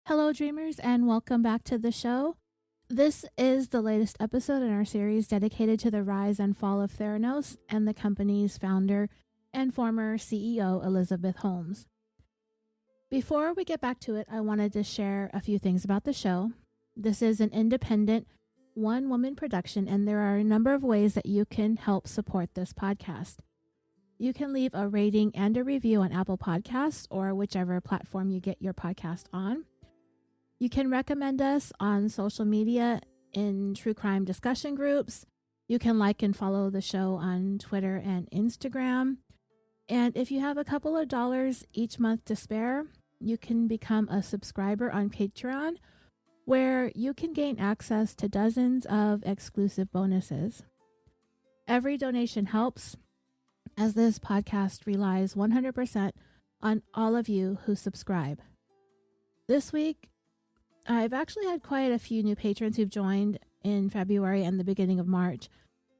Hello, dreamers, and welcome back to the show. This is the latest episode in our series dedicated to the rise and fall of Theranos and the company's founder and former CEO, Elizabeth Holmes. Before we get back to it, I wanted to share a few things about the show. This is an independent, one-woman production, and there are a number of ways that you can help support this podcast. You can leave a rating and a review on Apple Podcasts or whichever platform you get your podcast on. You can recommend us on social media in true crime discussion groups. You can like and follow the show on Twitter and Instagram. And if you have a couple of dollars each month to spare, you can become a subscriber on Patreon, where you can gain access to dozens of exclusive bonuses. Every donation helps, as this podcast relies 100% on all of you who subscribe. This week, I've actually had quite a few new patrons who've joined in February and the beginning of March.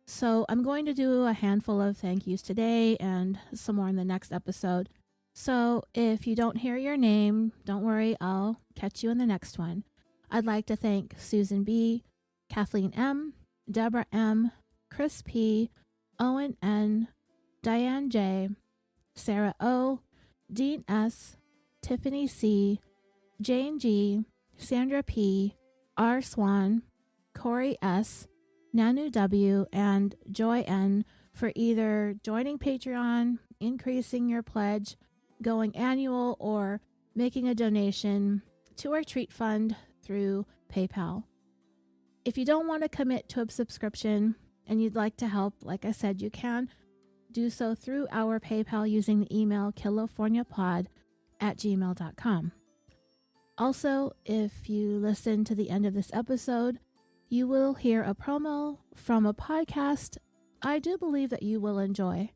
So I'm going to do a handful of thank yous today and some more in the next episode. So if you don't hear your name, don't worry, I'll catch you in the next one. I'd like to thank Susan B., Kathleen M., Deborah M., Chris P., Owen N., Diane J., Sarah O., Dean S., Tiffany C., Jane G., Sandra P., R. Swan, Corey S., Nanu W., and Joy N. for either joining Patreon, increasing your pledge, going annual, or making a donation to our treat fund through PayPal. If you don't want to commit to a subscription and you'd like to help, like I said, you can do so through our PayPal using the email killaforniapod@gmail.com. Also, if you listen to the end of this episode, you will hear a promo from a podcast I do believe that you will enjoy.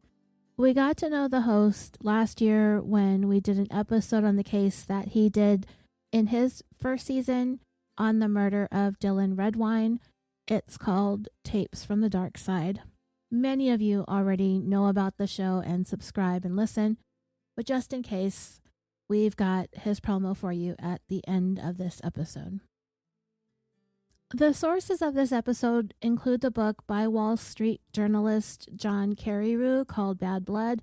We got to know the host last year when we did an episode on the case that he did in his first season on the murder of Dylan Redwine. It's called Tapes from the Dark Side. Many of you already know about the show and subscribe and listen, but just in case, we've got his promo for you at the end of this episode. The sources of this episode include the book by Wall Street journalist John Carreyrou called Bad Blood,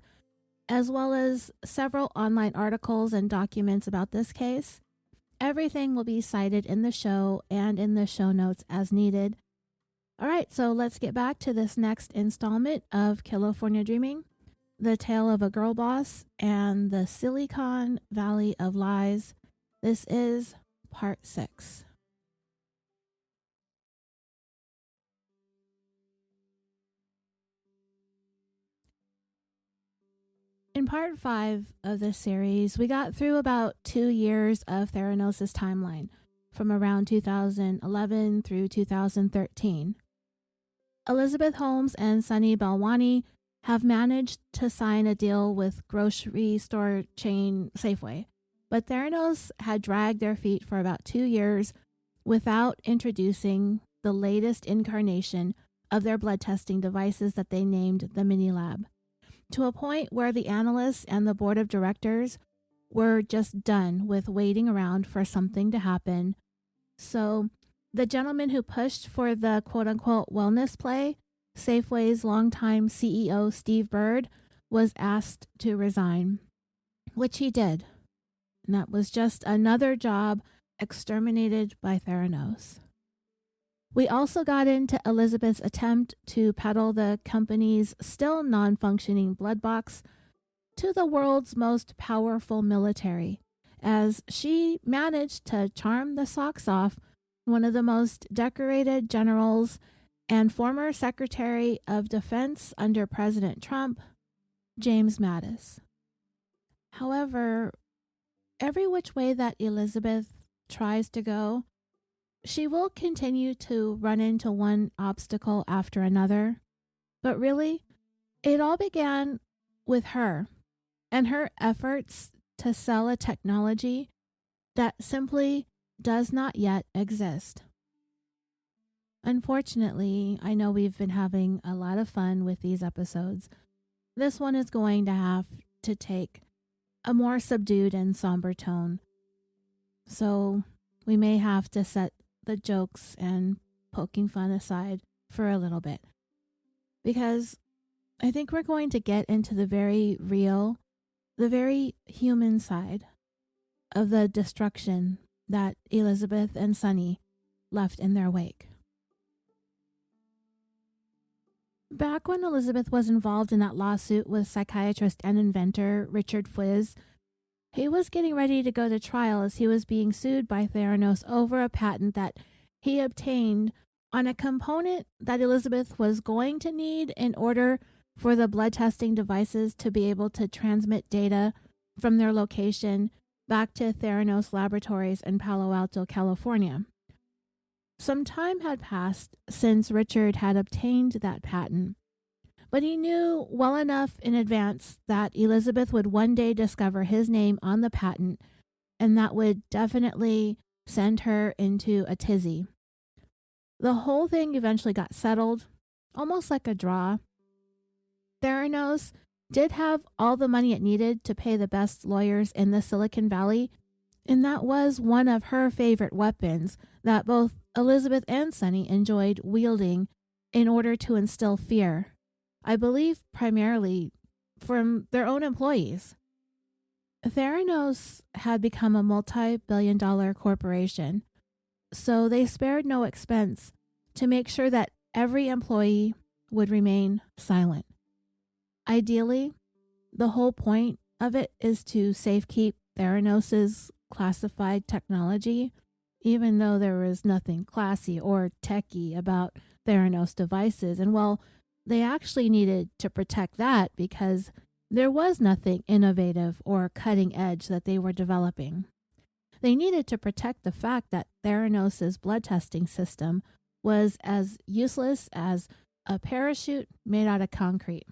as well as several online articles and documents about this case. Everything will be cited in the show and in the show notes as needed. All right, so let's get back to this next installment of Killafornia Dreaming, the tale of a girl boss and the Silicon Valley of lies. This is part 6. In part 5 of this series, we got through about 2 years of Theranos' timeline, from around 2011 through 2013. Elizabeth Holmes and Sunny Balwani have managed to sign a deal with grocery store chain Safeway, but Theranos had dragged their feet for about 2 years without introducing the latest incarnation of their blood testing devices that they named the Mini Lab, to a point where the analysts and the board of directors were just done with waiting around for something to happen. So the gentleman who pushed for the quote-unquote wellness play, Safeway's longtime CEO Steve Bird, was asked to resign, which he did. And that was just another job exterminated by Theranos. We also got into Elizabeth's attempt to peddle the company's still non-functioning blood box to the world's most powerful military, as she managed to charm the socks off one of the most decorated generals and former Secretary of Defense under President Trump, James Mattis. However, every which way that Elizabeth tries to go, she will continue to run into one obstacle after another. But really, it all began with her and her efforts to sell a technology that simply does not yet exist. Unfortunately, I know we've been having a lot of fun with these episodes. This one is going to have to take a more subdued and somber tone. So we may have to set the jokes and poking fun aside for a little bit, because I think we're going to get into the very real, the very human side of the destruction that Elizabeth and Sonny left in their wake. Back when Elizabeth was involved in that lawsuit with psychiatrist and inventor Richard Fwiz, he was getting ready to go to trial as he was being sued by Theranos over a patent that he obtained on a component that Elizabeth was going to need in order for the blood testing devices to be able to transmit data from their location back to Theranos laboratories in Palo Alto, California. Some time had passed since Richard had obtained that patent, but he knew well enough in advance that Elizabeth would one day discover his name on the patent, and that would definitely send her into a tizzy. The whole thing eventually got settled, almost like a draw. Theranos did have all the money it needed to pay the best lawyers in the Silicon Valley, and that was one of her favorite weapons that both Elizabeth and Sonny enjoyed wielding in order to instill fear, I believe primarily from their own employees. Theranos had become a multi-billion-dollar corporation, so they spared no expense to make sure that every employee would remain silent. Ideally, the whole point of it is to safekeep Theranos' classified technology, even though there was nothing classy or techy about Theranos devices. And well, they actually needed to protect that because there was nothing innovative or cutting edge that they were developing. They needed to protect the fact that Theranos' blood testing system was as useless as a parachute made out of concrete.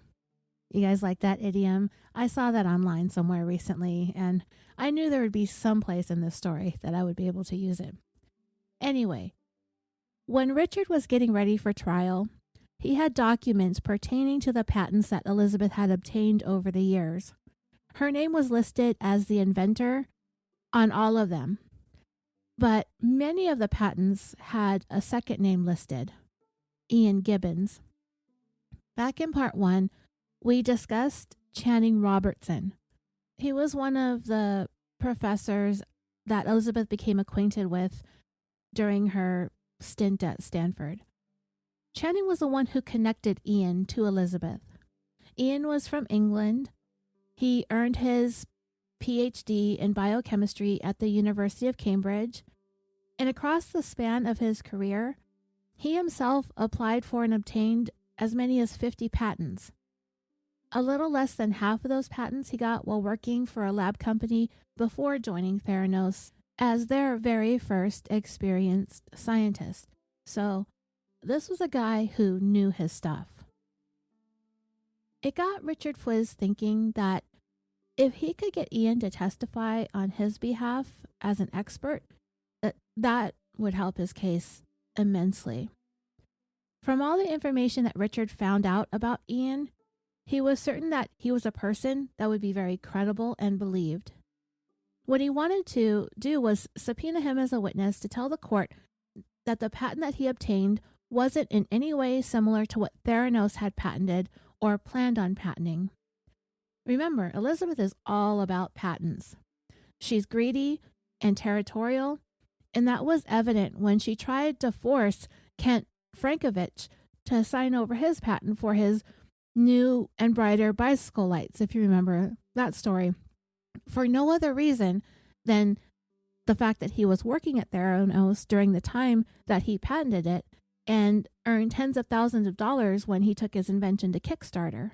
You guys like that idiom? I saw that online somewhere recently, and I knew there would be some place in this story that I would be able to use it. Anyway, when Richard was getting ready for trial, he had documents pertaining to the patents that Elizabeth had obtained over the years. Her name was listed as the inventor on all of them, but many of the patents had a second name listed, Ian Gibbons. Back in part 1, we discussed Channing Robertson. He was one of the professors that Elizabeth became acquainted with during her stint at Stanford. Channing was the one who connected Ian to Elizabeth. Ian was from England. He earned his PhD in biochemistry at the University of Cambridge, and across the span of his career, he himself applied for and obtained as many as 50 patents. A little less than half of those patents he got while working for a lab company before joining Theranos as their very first experienced scientist. So this was a guy who knew his stuff. It got Richard Fwiz thinking that if he could get Ian to testify on his behalf as an expert, that would help his case immensely. From all the information that Richard found out about Ian, he was certain that he was a person that would be very credible and believed. What he wanted to do was subpoena him as a witness to tell the court that the patent that he obtained wasn't in any way similar to what Theranos had patented or planned on patenting. Remember, Elizabeth is all about patents. She's greedy and territorial, and that was evident when she tried to force Kent Frankovich to sign over his patent for his new and brighter bicycle lights, if you remember that story, for no other reason than the fact that he was working at Theranos during the time that he patented it and earned tens of thousands of dollars when he took his invention to Kickstarter.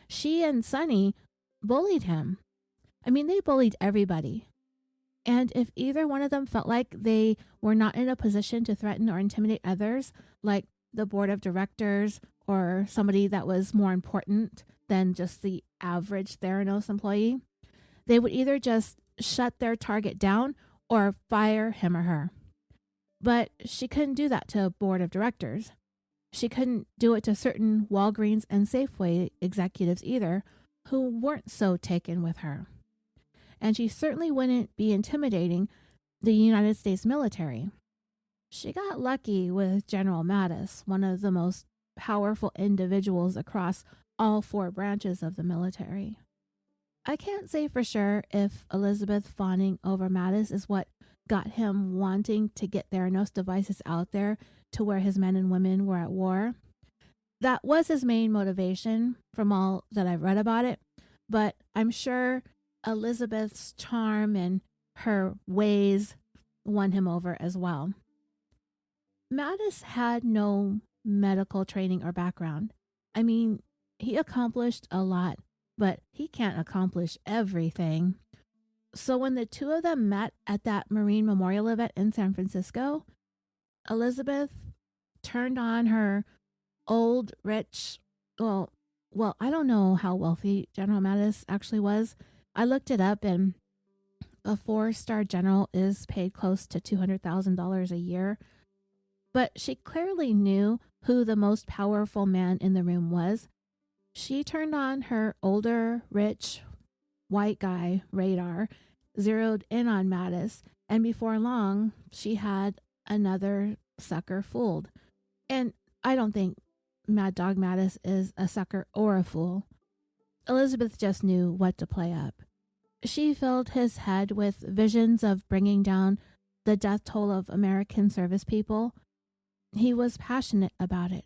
She and Sonny bullied him. I mean, they bullied everybody. And if either one of them felt like they were not in a position to threaten or intimidate others, like the board of directors or somebody that was more important than just the average Theranos employee, they would either just shut their target down or fire him or her. But she couldn't do that to a board of directors. She couldn't do it to certain Walgreens and Safeway executives either, who weren't so taken with her. And she certainly wouldn't be intimidating the United States military. She got lucky with General Mattis, one of the most powerful individuals across all four branches of the military. I can't say for sure if Elizabeth fawning over Mattis is what got him wanting to get Theranos devices out there to where his men and women were at war. That was his main motivation from all that I've read about it, but I'm sure Elizabeth's charm and her ways won him over as well. Mattis had no medical training or background. I mean, he accomplished a lot, but he can't accomplish everything. So when the two of them met at that Marine Memorial event in San Francisco, Elizabeth turned on her old, rich, well, I don't know how wealthy General Mattis actually was. I looked it up, and a 4-star general is paid close to $200,000 a year. But she clearly knew who the most powerful man in the room was. She turned on her older, rich, white guy radar, zeroed in on Mattis, and before long, she had another sucker fooled. And I don't think Mad Dog Mattis is a sucker or a fool. Elizabeth just knew what to play up. She filled his head with visions of bringing down the death toll of American service people. He was passionate about it.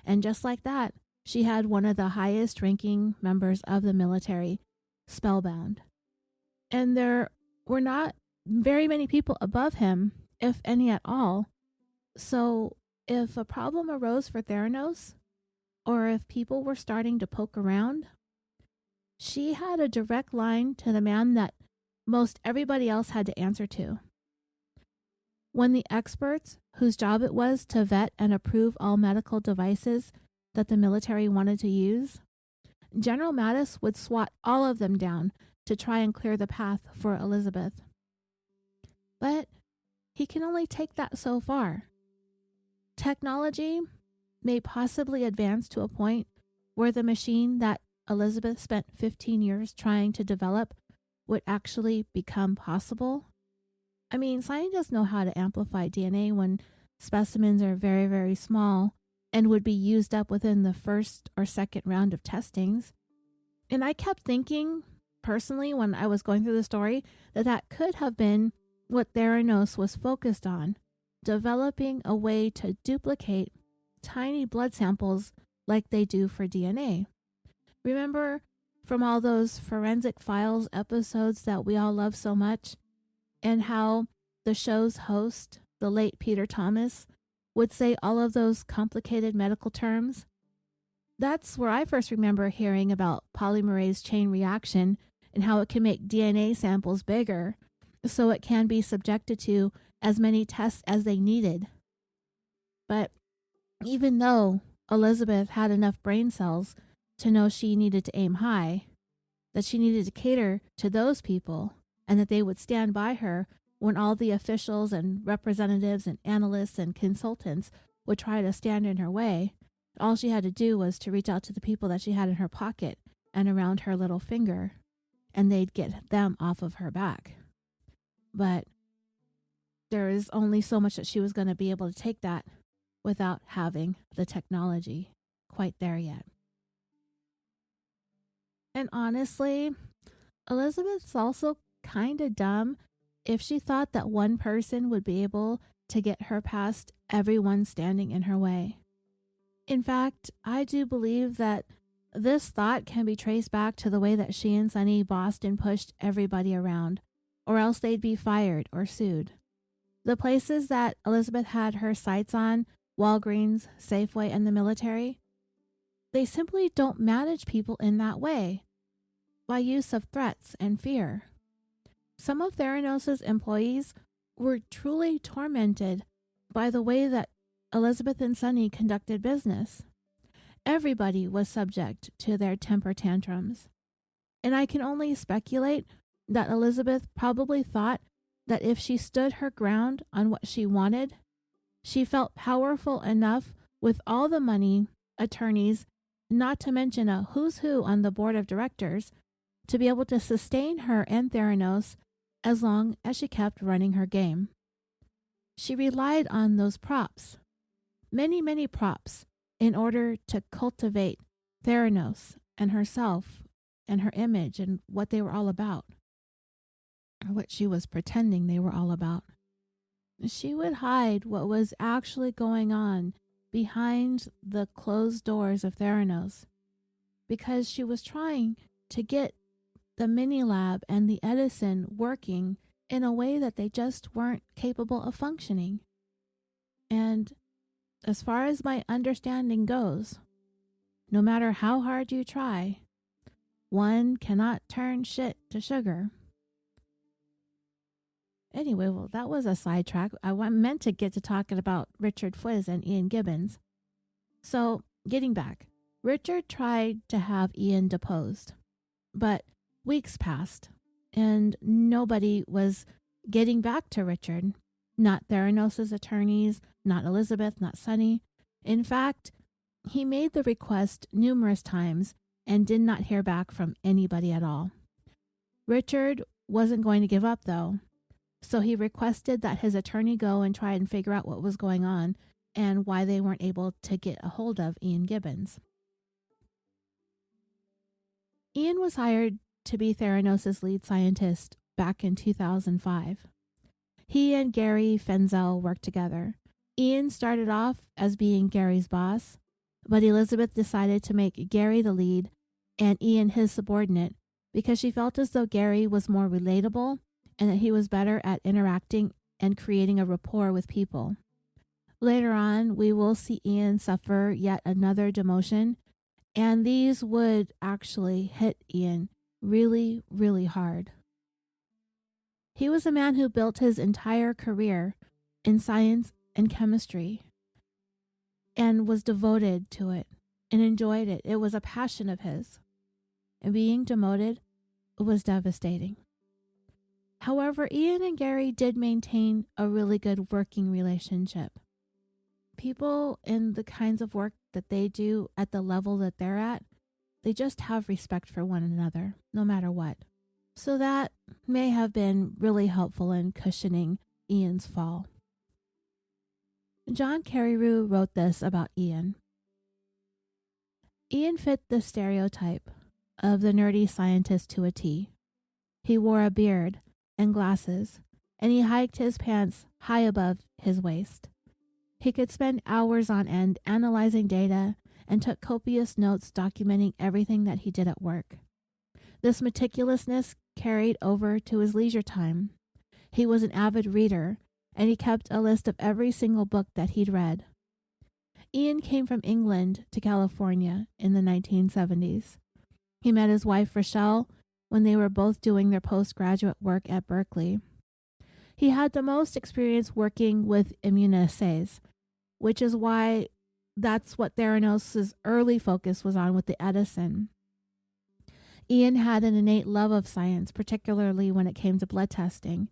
And just like that, she had one of the highest ranking members of the military spellbound. And there were not very many people above him, if any at all. So if a problem arose for Theranos, or if people were starting to poke around, she had a direct line to the man that most everybody else had to answer to. When the experts, whose job it was to vet and approve all medical devices that the military wanted to use, General Mattis would swat all of them down to try and clear the path for Elizabeth. But he can only take that so far. Technology may possibly advance to a point where the machine that Elizabeth spent 15 years trying to develop would actually become possible. I mean, scientists know how to amplify DNA when specimens are very, very small and would be used up within the first or second round of testings. And I kept thinking, personally, when I was going through the story, that could have been what Theranos was focused on, developing a way to duplicate tiny blood samples like they do for DNA. Remember from all those forensic files episodes that we all love so much, and how the show's host, the late Peter Thomas, would say all of those complicated medical terms? That's where I first remember hearing about polymerase chain reaction and how it can make DNA samples bigger so it can be subjected to as many tests as they needed. But even though Elizabeth had enough brain cells to know she needed to aim high, that she needed to cater to those people, and that they would stand by her when all the officials and representatives and analysts and consultants would try to stand in her way, all she had to do was to reach out to the people that she had in her pocket and around her little finger, and they'd get them off of her back. But there is only so much that she was going to be able to take that without having the technology quite there yet. And honestly, Elizabeth's also kind of dumb if she thought that one person would be able to get her past everyone standing in her way. In fact, I do believe that this thought can be traced back to the way that she and Sonny bossed and pushed everybody around, or else they'd be fired or sued. The places that Elizabeth had her sights on, Walgreens, Safeway, and the military, they simply don't manage people in that way, by use of threats and fear. Some of Theranos' employees were truly tormented by the way that Elizabeth and Sonny conducted business. Everybody was subject to their temper tantrums. And I can only speculate that Elizabeth probably thought that if she stood her ground on what she wanted, she felt powerful enough with all the money, attorneys, not to mention a who's who on the board of directors, to be able to sustain her and Theranos as long as she kept running her game. She relied on those props, many, many props, in order to cultivate Theranos and herself and her image and what they were all about, or what she was pretending they were all about. She would hide what was actually going on behind the closed doors of Theranos because she was trying to get the mini lab and the Edison working in a way that they just weren't capable of functioning. And as far as my understanding goes, no matter how hard you try, one cannot turn shit to sugar. Anyway, well, that was a sidetrack. I meant to get to talking about Richard Fwiz and Ian Gibbons. So, getting back, Richard tried to have Ian deposed, but weeks passed, and nobody was getting back to Richard. Not Theranos' attorneys, not Elizabeth, not Sunny. In fact, he made the request numerous times and did not hear back from anybody at all. Richard wasn't going to give up, though, so he requested that his attorney go and try and figure out what was going on and why they weren't able to get a hold of Ian Gibbons. Ian was hired to be Theranos' lead scientist back in 2005. He and Gary Fenzel worked together. Ian started off as being Gary's boss, but Elizabeth decided to make Gary the lead and Ian his subordinate because she felt as though Gary was more relatable and that he was better at interacting and creating a rapport with people. Later on, we will see Ian suffer yet another demotion, and these would actually hit Ian really, really hard. He was a man who built his entire career in science and chemistry and was devoted to it and enjoyed it. It was a passion of his. And being demoted was devastating. However, Ian and Gary did maintain a really good working relationship. People in the kinds of work that they do at the level that they're at, they just have respect for one another, no matter what. So that may have been really helpful in cushioning Ian's fall. John Carreyrou wrote this about Ian. Ian fit the stereotype of the nerdy scientist to a T. He wore a beard and glasses, and he hiked his pants high above his waist. He could spend hours on end analyzing data and took copious notes documenting everything that he did at work. This meticulousness carried over to his leisure time. He was an avid reader, and he kept a list of every single book that he'd read. Ian came from England to California in the 1970s. He met his wife, Rochelle, when they were both doing their postgraduate work at Berkeley. He had the most experience working with immunoassays, which is why that's what Theranos' early focus was on with the Edison. Ian had an innate love of science, particularly when it came to blood testing,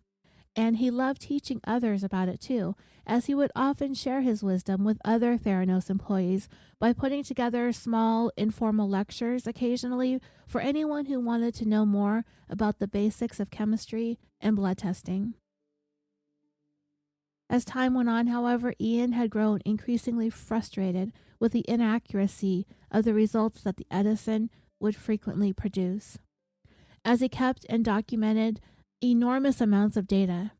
and he loved teaching others about it too, as he would often share his wisdom with other Theranos employees by putting together small, informal lectures occasionally for anyone who wanted to know more about the basics of chemistry and blood testing. As time went on, however, Ian had grown increasingly frustrated with the inaccuracy of the results that the Edison would frequently produce. As he kept and documented enormous amounts of data,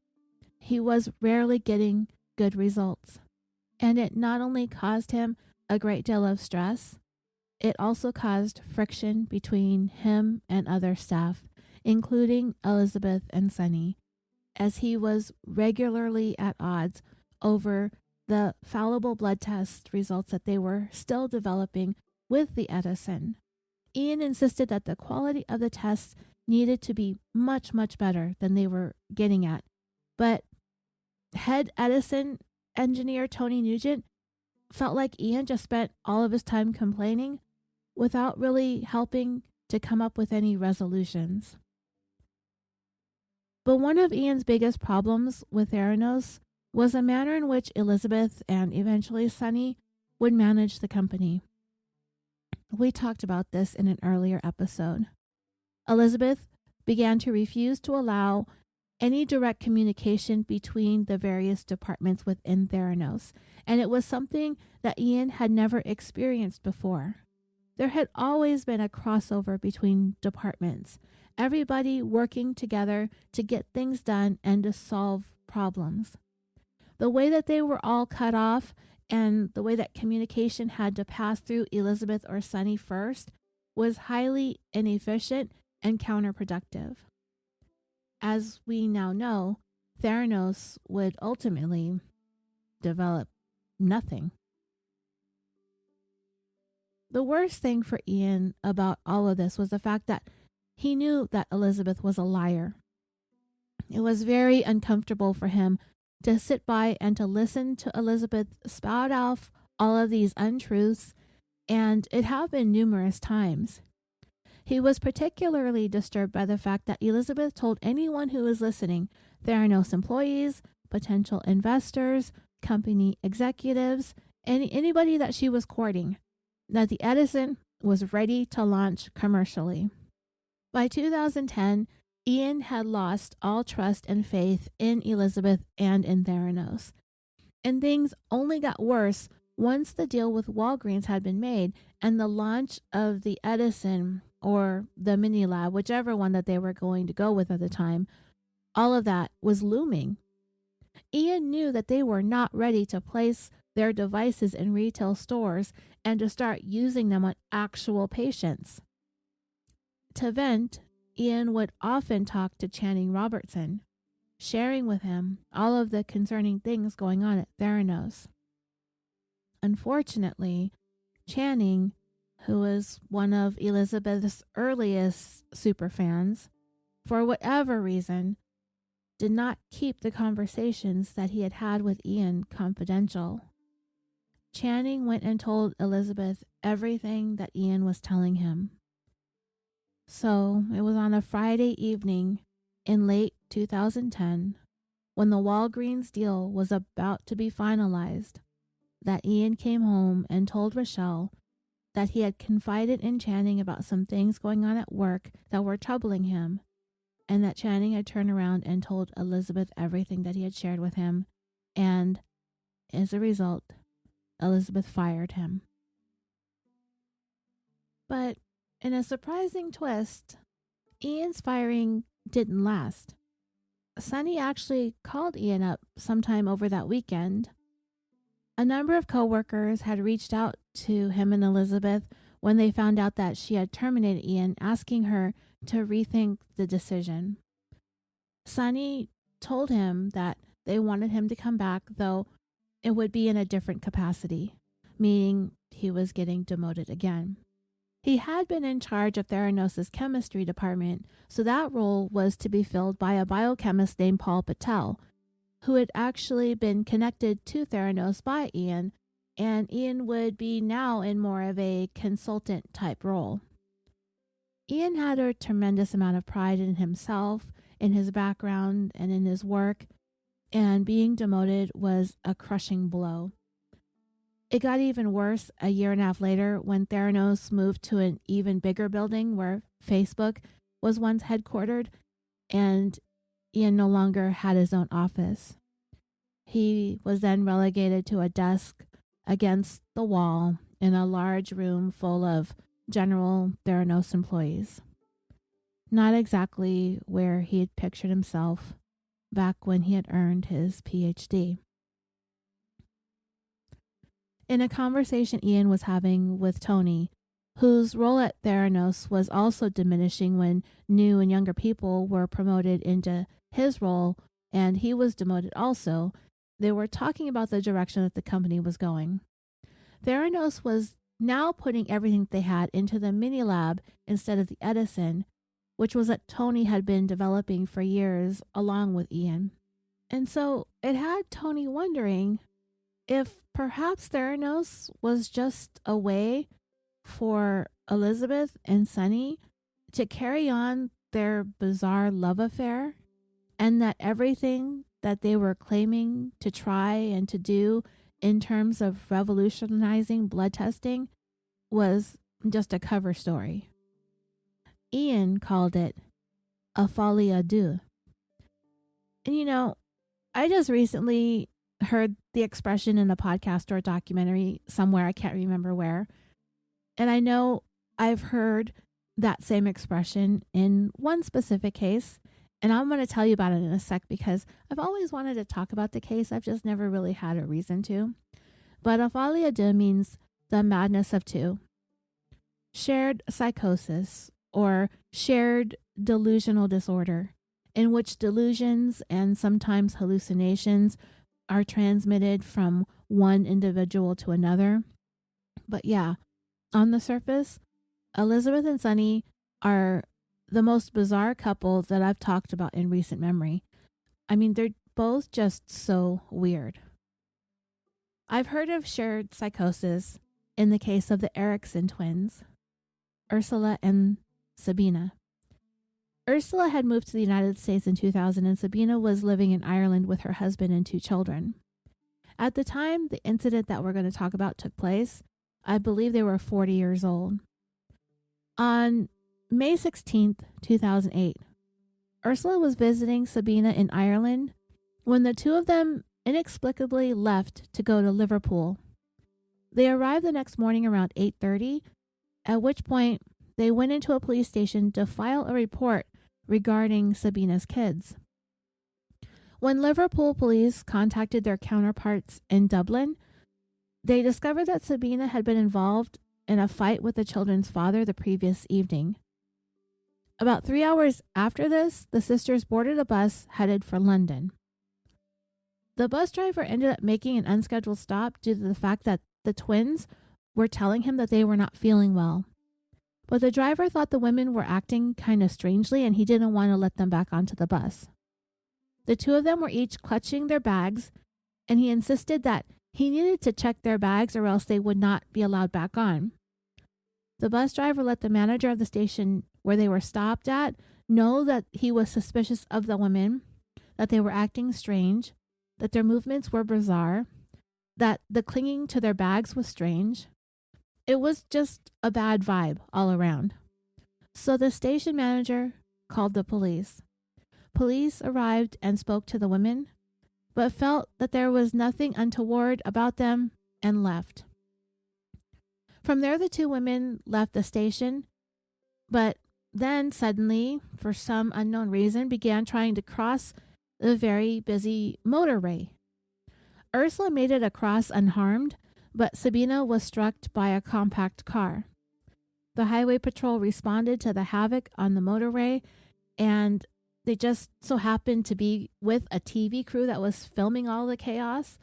he was rarely getting good results. And it not only caused him a great deal of stress, it also caused friction between him and other staff, including Elizabeth and Sunny, as he was regularly at odds over the fallible blood test results that they were still developing with the Edison. Ian insisted that the quality of the tests needed to be much, much better than they were getting at. But head Edison engineer Tony Nugent felt like Ian just spent all of his time complaining without really helping to come up with any resolutions. But one of Ian's biggest problems with Theranos was the manner in which Elizabeth and eventually Sunny would manage the company. We talked about this in an earlier episode. Elizabeth began to refuse to allow any direct communication between the various departments within Theranos, and it was something that Ian had never experienced before. There had always been a crossover between departments, everybody working together to get things done and to solve problems. The way that they were all cut off and the way that communication had to pass through Elizabeth or Sunny first was highly inefficient and counterproductive. As we now know, Theranos would ultimately develop nothing. The worst thing for Ian about all of this was the fact that he knew that Elizabeth was a liar. It was very uncomfortable for him to sit by and to listen to Elizabeth spout off all of these untruths, and it happened numerous times. He was particularly disturbed by the fact that Elizabeth told anyone who was listening, Theranos employees, potential investors, company executives, anybody that she was courting, that the Edison was ready to launch commercially. By 2010, Ian had lost all trust and faith in Elizabeth and in Theranos. And things only got worse once the deal with Walgreens had been made and the launch of the Edison or the mini lab, whichever one that they were going to go with at the time, all of that was looming. Ian knew that they were not ready to place their devices in retail stores and to start using them on actual patients. To vent, Ian would often talk to Channing Robertson, sharing with him all of the concerning things going on at Theranos. Unfortunately, Channing, who was one of Elizabeth's earliest superfans, for whatever reason, did not keep the conversations that he had had with Ian confidential. Channing went and told Elizabeth everything that Ian was telling him. So it was on a Friday evening in late 2010, when the Walgreens deal was about to be finalized, that Ian came home and told Rochelle that he had confided in Channing about some things going on at work that were troubling him, and that Channing had turned around and told Elizabeth everything that he had shared with him, and as a result, Elizabeth fired him. But in a surprising twist, Ian's firing didn't last. Sunny actually called Ian up sometime over that weekend. A number of coworkers had reached out to him and Elizabeth when they found out that she had terminated Ian, asking her to rethink the decision. Sunny told him that they wanted him to come back, though it would be in a different capacity, meaning he was getting demoted again. He had been in charge of Theranos' chemistry department, so that role was to be filled by a biochemist named Paul Patel, who had actually been connected to Theranos by Ian, and Ian would be now in more of a consultant type role. Ian had a tremendous amount of pride in himself, in his background, and in his work, and being demoted was a crushing blow. It got even worse a year and a half later when Theranos moved to an even bigger building where Facebook was once headquartered, and Ian no longer had his own office. He was then relegated to a desk against the wall in a large room full of general Theranos employees. Not exactly where he had pictured himself back when he had earned his PhD. In a conversation Ian was having with Tony, whose role at Theranos was also diminishing when new and younger people were promoted into his role and he was demoted also, they were talking about the direction that the company was going. Theranos was now putting everything they had into the mini lab instead of the Edison, which was what Tony had been developing for years along with Ian. And so it had Tony wondering if perhaps Theranos was just a way for Elizabeth and Sunny to carry on their bizarre love affair, and that everything that they were claiming to try and to do in terms of revolutionizing blood testing was just a cover story. Ian called it a folie à deux. And I just recently heard the expression in a podcast or a documentary somewhere, I can't remember where. And I know I've heard that same expression in one specific case. And I'm going to tell you about it in a sec because I've always wanted to talk about the case. I've just never really had a reason to. But afalia de means the madness of two. Shared psychosis or shared delusional disorder, in which delusions and sometimes hallucinations are transmitted from one individual to another. But yeah, on the surface, Elizabeth and Sonny are the most bizarre couple that I've talked about in recent memory. I mean, they're both just so weird. I've heard of shared psychosis in the case of the Erickson twins, Ursula and Sabina. Ursula had moved to the United States in 2000 and Sabina was living in Ireland with her husband and 2 children. At the time the incident that we're going to talk about took place, I believe they were 40 years old. On May 16th, 2008, Ursula was visiting Sabina in Ireland when the two of them inexplicably left to go to Liverpool. They arrived the next morning around 8:30, at which point they went into a police station to file a report regarding Sabina's kids. When Liverpool police contacted their counterparts in Dublin, they discovered that Sabina had been involved in a fight with the children's father the previous evening. About 3 hours after this, the sisters boarded a bus headed for London. The bus driver ended up making an unscheduled stop due to the fact that the twins were telling him that they were not feeling well. But the driver thought the women were acting kind of strangely and he didn't want to let them back onto the bus. The two of them were each clutching their bags, and he insisted that he needed to check their bags or else they would not be allowed back on. The bus driver let the manager of the station where they were stopped at know that he was suspicious of the women, that they were acting strange, that their movements were bizarre, that the clinging to their bags was strange. It was just a bad vibe all around. So the station manager called the police. Police arrived and spoke to the women, but felt that there was nothing untoward about them and left. From there, the two women left the station, but then suddenly, for some unknown reason, began trying to cross the very busy motorway. Ursula made it across unharmed, but Sabina was struck by a compact car. The highway patrol responded to the havoc on the motorway, and they just so happened to be with a TV crew that was filming all the chaos.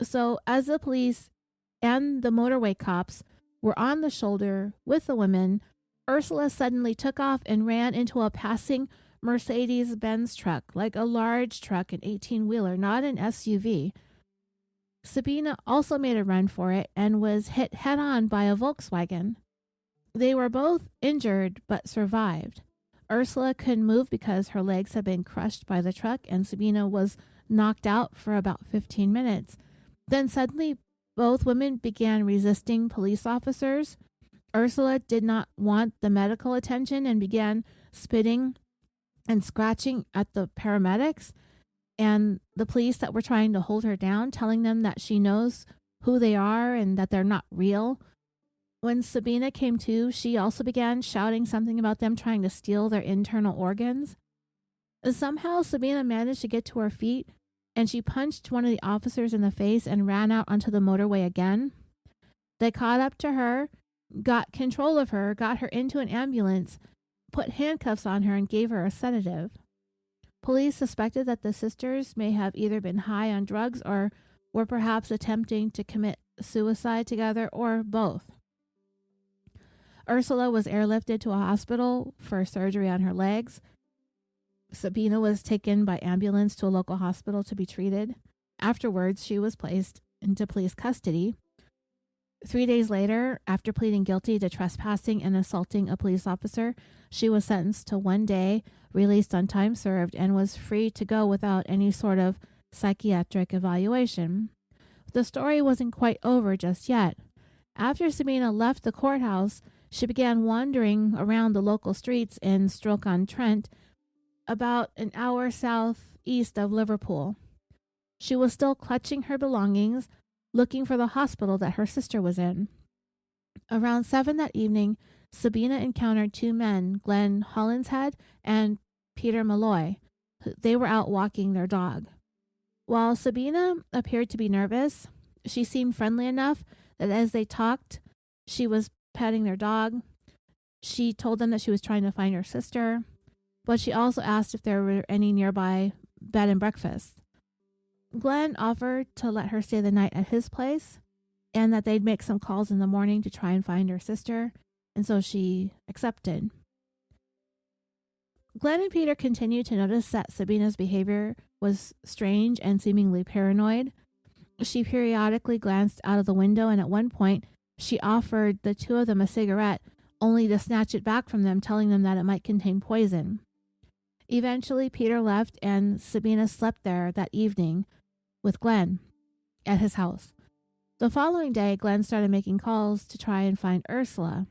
So as the police and the motorway cops were on the shoulder with the women, Ursula suddenly took off and ran into a passing Mercedes-Benz truck, like a large truck, an 18-wheeler, not an SUV. Sabina also made a run for it and was hit head-on by a Volkswagen. They were both injured but survived. Ursula couldn't move because her legs had been crushed by the truck, and Sabina was knocked out for about 15 minutes. Then suddenly, both women began resisting police officers. Ursula did not want the medical attention and began spitting and scratching at the paramedics and the police that were trying to hold her down, telling them that she knows who they are and that they're not real. When Sabina came to, she also began shouting something about them trying to steal their internal organs. Somehow, Sabina managed to get to her feet, and she punched one of the officers in the face and ran out onto the motorway again. They caught up to her, got control of her, got her into an ambulance, put handcuffs on her, and gave her a sedative. Police suspected that the sisters may have either been high on drugs or were perhaps attempting to commit suicide together, or both. Ursula was airlifted to a hospital for surgery on her legs. Sabina was taken by ambulance to a local hospital to be treated. Afterwards, she was placed into police custody. 3 days later, after pleading guilty to trespassing and assaulting a police officer, she was sentenced to 1 day, released on time served, and was free to go without any sort of psychiatric evaluation. The story wasn't quite over just yet. After Sabina left the courthouse, she began wandering around the local streets in Stoke-on-Trent, about an hour south east of Liverpool. She was still clutching her belongings, looking for the hospital that her sister was in. Around 7 that evening, Sabina encountered 2 men, Glenn Hollinshead and Peter Malloy. They were out walking their dog. While Sabina appeared to be nervous, she seemed friendly enough that as they talked, she was petting their dog. She told them that she was trying to find her sister, but she also asked if there were any nearby bed and breakfasts. Glenn offered to let her stay the night at his place and that they'd make some calls in the morning to try and find her sister, and so she accepted. Glenn and Peter continued to notice that Sabina's behavior was strange and seemingly paranoid. She periodically glanced out of the window, and at one point, she offered the 2 of them a cigarette, only to snatch it back from them, telling them that it might contain poison. Eventually, Peter left, and Sabina slept there that evening with Glenn at his house. The following day, Glenn started making calls to try and find Ursula.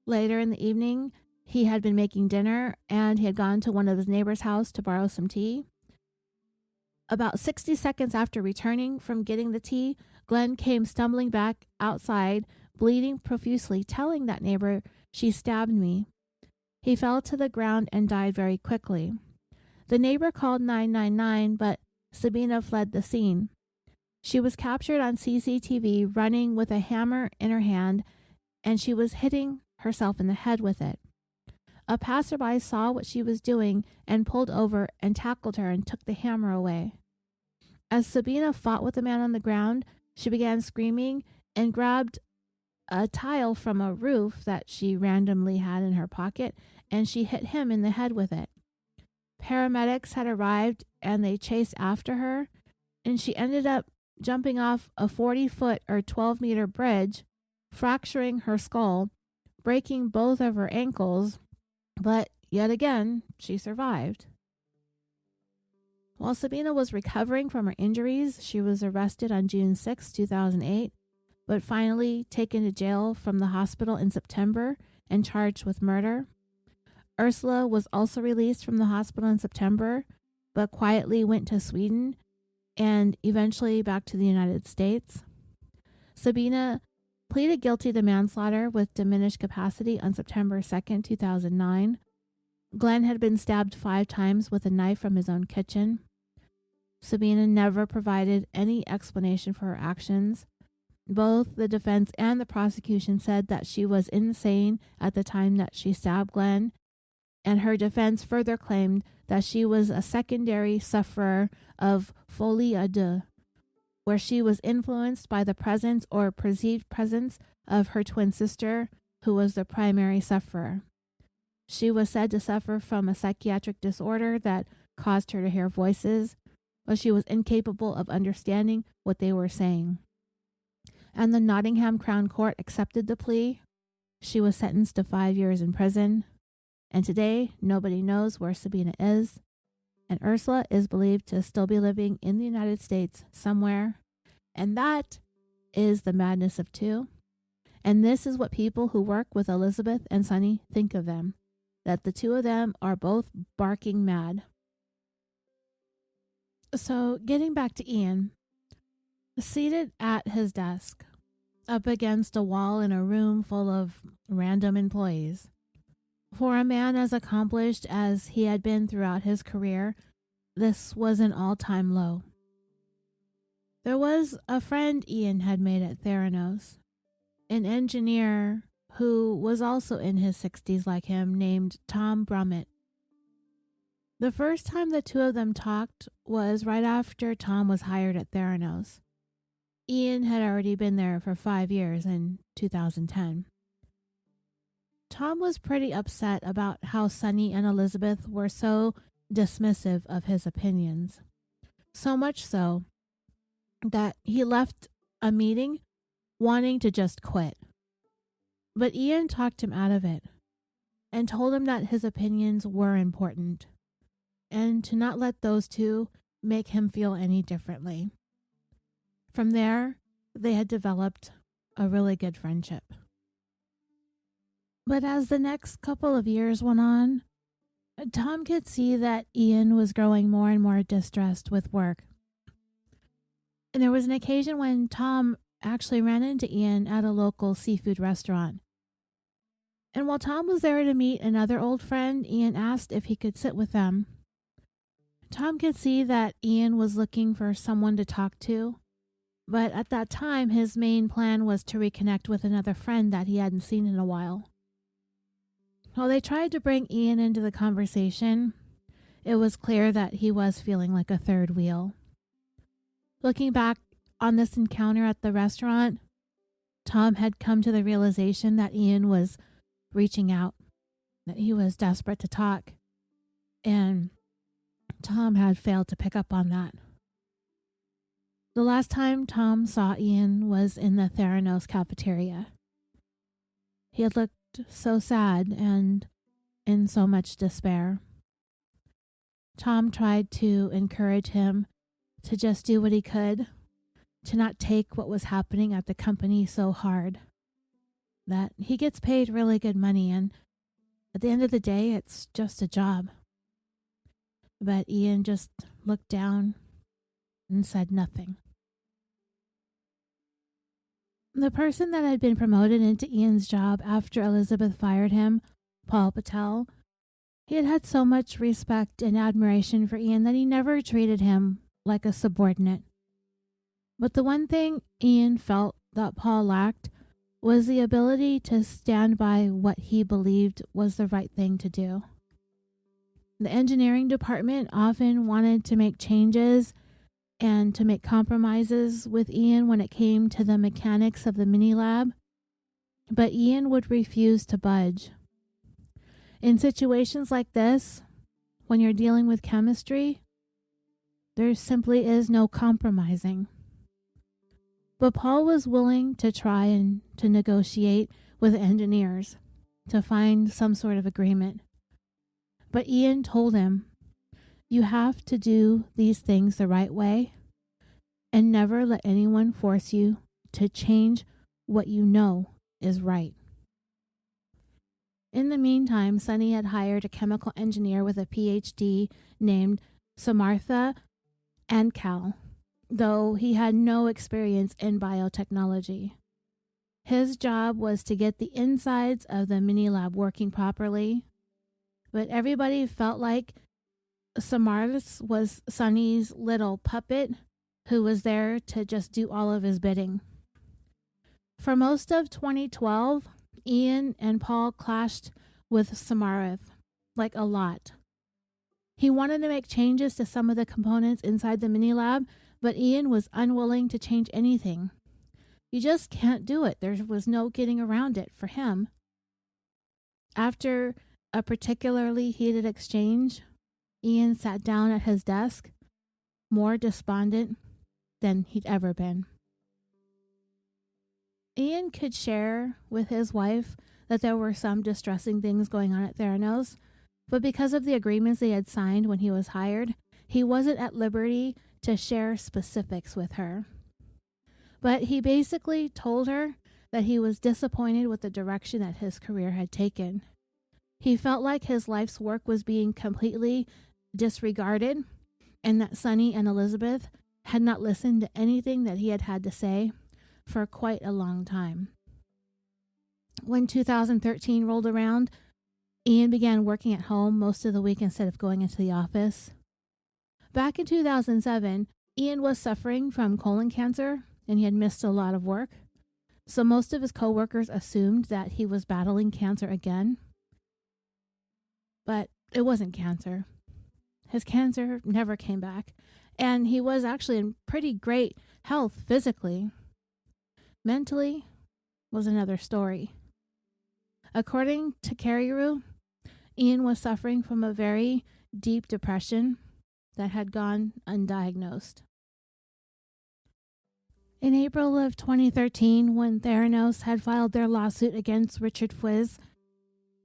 Later in the evening, he had been making dinner, and he had gone to one of his neighbor's house to borrow some tea. About 60 seconds after returning from getting the tea, Glenn came stumbling back outside, bleeding profusely, telling that neighbor, "She stabbed me." He fell to the ground and died very quickly. The neighbor called 999, but Sabina fled the scene. She was captured on CCTV running with a hammer in her hand, and she was hitting herself in the head with it. A passerby saw what she was doing and pulled over and tackled her and took the hammer away. As Sabina fought with the man on the ground, she began screaming and grabbed a tile from a roof that she randomly had in her pocket, and she hit him in the head with it. Paramedics had arrived and they chased after her, and she ended up jumping off a 40-foot or 12-meter bridge, fracturing her skull, breaking both of her ankles, but yet again, she survived. While Sabina was recovering from her injuries, she was arrested on June 6, 2008, but finally taken to jail from the hospital in September and charged with murder. Ursula was also released from the hospital in September, but quietly went to Sweden and eventually back to the United States. Sabina pleaded guilty to manslaughter with diminished capacity on September 2, 2009. Glenn had been stabbed 5 times with a knife from his own kitchen. Sabina never provided any explanation for her actions. Both the defense and the prosecution said that she was insane at the time that she stabbed Glenn, and her defense further claimed that she was a secondary sufferer of folie à deux, where she was influenced by the presence or perceived presence of her twin sister, who was the primary sufferer. She was said to suffer from a psychiatric disorder that caused her to hear voices, but she was incapable of understanding what they were saying. And the Nottingham Crown Court accepted the plea. She was sentenced to 5 years in prison. And today, nobody knows where Sabina is. And Ursula is believed to still be living in the United States somewhere. And that is the madness of 2. And this is what people who work with Elizabeth and Sonny think of them, that the 2 of them are both barking mad. So, getting back to Ian, seated at his desk, up against a wall in a room full of random employees. For a man as accomplished as he had been throughout his career, this was an all-time low. There was a friend Ian had made at Theranos, an engineer who was also in his 60s like him, named Tom Brummett. The first time the 2 of them talked was right after Tom was hired at Theranos. Ian had already been there for 5 years in 2010. Tom was pretty upset about how Sonny and Elizabeth were so dismissive of his opinions. So much so that he left a meeting wanting to just quit. But Ian talked him out of it and told him that his opinions were important and to not let those 2 make him feel any differently. From there, they had developed a really good friendship. But as the next couple of years went on, Tom could see that Ian was growing more and more distressed with work. And there was an occasion when Tom actually ran into Ian at a local seafood restaurant. And while Tom was there to meet another old friend, Ian asked if he could sit with them. Tom could see that Ian was looking for someone to talk to, but at that time his main plan was to reconnect with another friend that he hadn't seen in a while. While they tried to bring Ian into the conversation, it was clear that he was feeling like a third wheel. Looking back on this encounter at the restaurant, Tom had come to the realization that Ian was reaching out, that he was desperate to talk, and Tom had failed to pick up on that. The last time Tom saw Ian was in the Theranos cafeteria. He had looked so sad and in so much despair. Tom tried to encourage him to just do what he could, to not take what was happening at the company so hard. That he gets paid really good money, and at the end of the day, it's just a job. But Ian just looked down and said nothing. The person that had been promoted into Ian's job after Elizabeth fired him, Paul Patel, he had had so much respect and admiration for Ian that he never treated him like a subordinate. But the one thing Ian felt that Paul lacked was the ability to stand by what he believed was the right thing to do. The engineering department often wanted to make changes and to make compromises with Ian when it came to the mechanics of the mini lab, but Ian would refuse to budge. In situations like this, when you're dealing with chemistry, there simply is no compromising. But Paul was willing to try and to negotiate with engineers to find some sort of agreement. But Ian told him, you have to do these things the right way and never let anyone force you to change what you know is right. In the meantime, Sonny had hired a chemical engineer with a PhD named Samartha Ankal, though he had no experience in biotechnology. His job was to get the insides of the mini lab working properly, but everybody felt like Samartha was Sonny's little puppet who was there to just do all of his bidding. For most of 2012, Ian and Paul clashed with Samartha, like a lot. He wanted to make changes to some of the components inside the mini lab, but Ian was unwilling to change anything. You just can't do it. There was no getting around it for him. After a particularly heated exchange, Ian sat down at his desk, more despondent than he'd ever been. Ian could share with his wife that there were some distressing things going on at Theranos, but because of the agreements they had signed when he was hired, he wasn't at liberty to share specifics with her. But he basically told her that he was disappointed with the direction that his career had taken. He felt like his life's work was being completely disregarded, and that Sonny and Elizabeth had not listened to anything that he had had to say for quite a long time. When 2013 rolled around, Ian began working at home most of the week instead of going into the office. Back in 2007, Ian was suffering from colon cancer and he had missed a lot of work. So most of his coworkers assumed that he was battling cancer again. But it wasn't cancer. His cancer never came back, and he was actually in pretty great health physically. Mentally was another story. According to Carrieroo, Ian was suffering from a very deep depression that had gone undiagnosed. In April of 2013, when Theranos had filed their lawsuit against Richard Fwiz,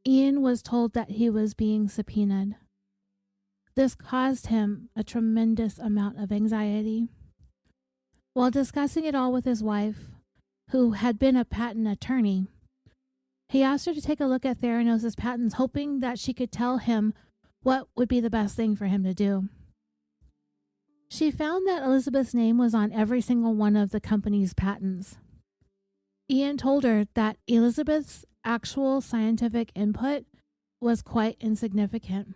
Ian was told that he was being subpoenaed. This caused him a tremendous amount of anxiety. While discussing it all with his wife, who had been a patent attorney, he asked her to take a look at Theranos' patents, hoping that she could tell him what would be the best thing for him to do. She found that Elizabeth's name was on every single one of the company's patents. Ian told her that Elizabeth's actual scientific input was quite insignificant.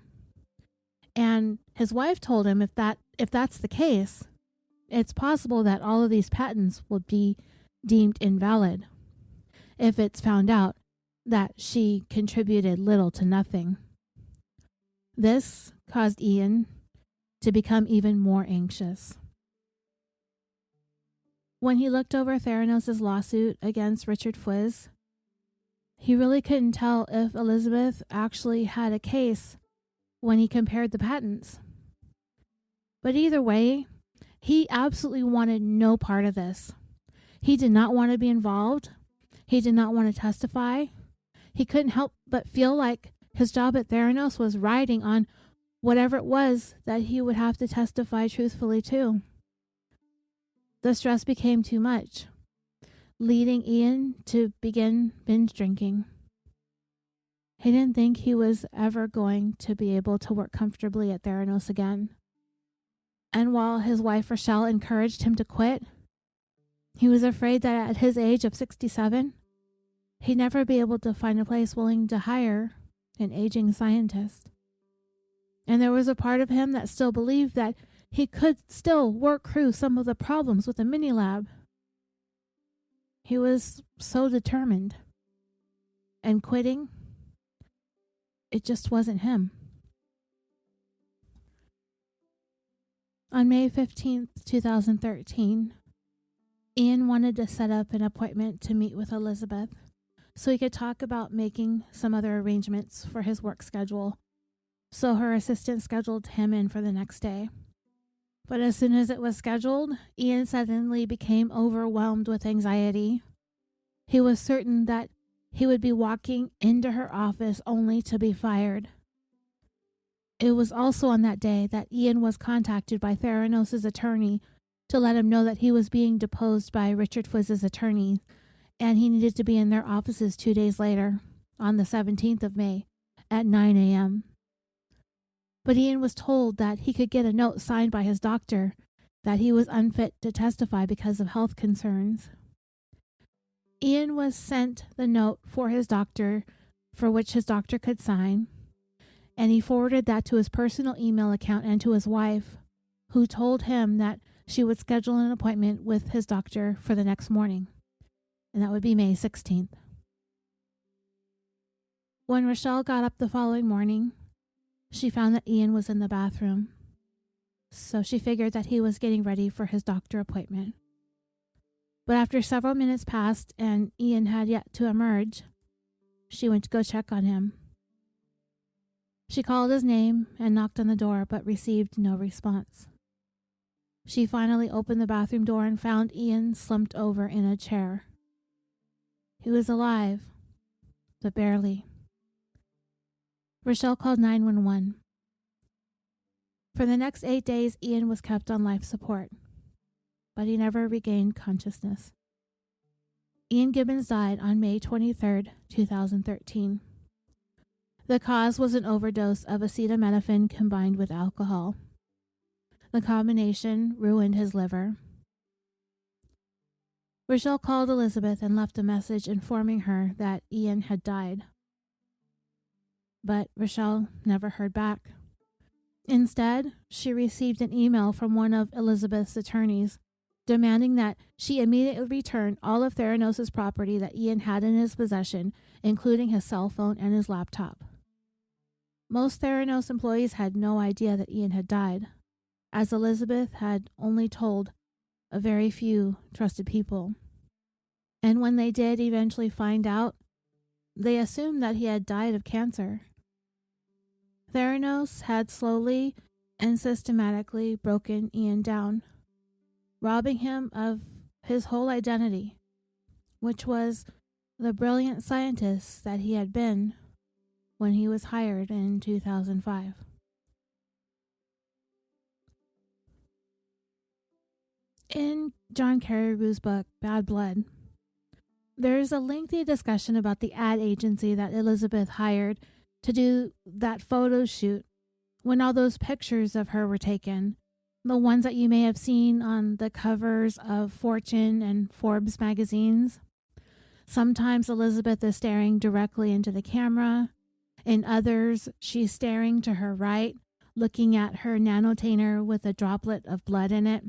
And his wife told him if that's the case, it's possible that all of these patents will be deemed invalid if it's found out that she contributed little to nothing. This caused Ian to become even more anxious. When he looked over Theranos' lawsuit against Richard Fwiz, he really couldn't tell if Elizabeth actually had a case when he compared the patents. But either way, he absolutely wanted no part of this. He did not want to be involved. He did not want to testify. He couldn't help but feel like his job at Theranos was riding on whatever it was that he would have to testify truthfully to. The stress became too much, leading Ian to begin binge drinking. He didn't think he was ever going to be able to work comfortably at Theranos again. And while his wife Rochelle encouraged him to quit, he was afraid that at his age of 67, he'd never be able to find a place willing to hire an aging scientist. And there was a part of him that still believed that he could still work through some of the problems with the mini lab. He was so determined. And quitting, it just wasn't him. On May 15th, 2013, Ian wanted to set up an appointment to meet with Elizabeth so he could talk about making some other arrangements for his work schedule. So her assistant scheduled him in for the next day. But as soon as it was scheduled, Ian suddenly became overwhelmed with anxiety. He was certain that he would be walking into her office only to be fired. It was also on that day that Ian was contacted by Theranos' attorney to let him know that he was being deposed by Richard Fwiz's attorney, and he needed to be in their offices 2 days later, on the 17th of May, at 9 a.m. But Ian was told that he could get a note signed by his doctor that he was unfit to testify because of health concerns. Ian was sent the note for his doctor, for which his doctor could sign, and he forwarded that to his personal email account and to his wife, who told him that she would schedule an appointment with his doctor for the next morning, and that would be May 16th. When Rochelle got up the following morning, she found that Ian was in the bathroom, so she figured that he was getting ready for his doctor appointment. But after several minutes passed and Ian had yet to emerge, she went to go check on him. She called his name and knocked on the door, but received no response. She finally opened the bathroom door and found Ian slumped over in a chair. He was alive, but barely. Rochelle called 911. For the next 8 days, Ian was kept on life support, but he never regained consciousness. Ian Gibbons died on May 23, 2013. The cause was an overdose of acetaminophen combined with alcohol. The combination ruined his liver. Rochelle called Elizabeth and left a message informing her that Ian had died. But Rochelle never heard back. Instead, she received an email from one of Elizabeth's attorneys demanding that she immediately return all of Theranos' property that Ian had in his possession, including his cell phone and his laptop. Most Theranos employees had no idea that Ian had died, as Elizabeth had only told a very few trusted people. And when they did eventually find out, they assumed that he had died of cancer. Theranos had slowly and systematically broken Ian down, robbing him of his whole identity, which was the brilliant scientist that he had been when he was hired in 2005. In John Carreyrou's book, Bad Blood, there's a lengthy discussion about the ad agency that Elizabeth hired to do that photo shoot when all those pictures of her were taken, the ones that you may have seen on the covers of Fortune and Forbes magazines. Sometimes Elizabeth is staring directly into the camera. In others, she's staring to her right, looking at her nanotainer with a droplet of blood in it.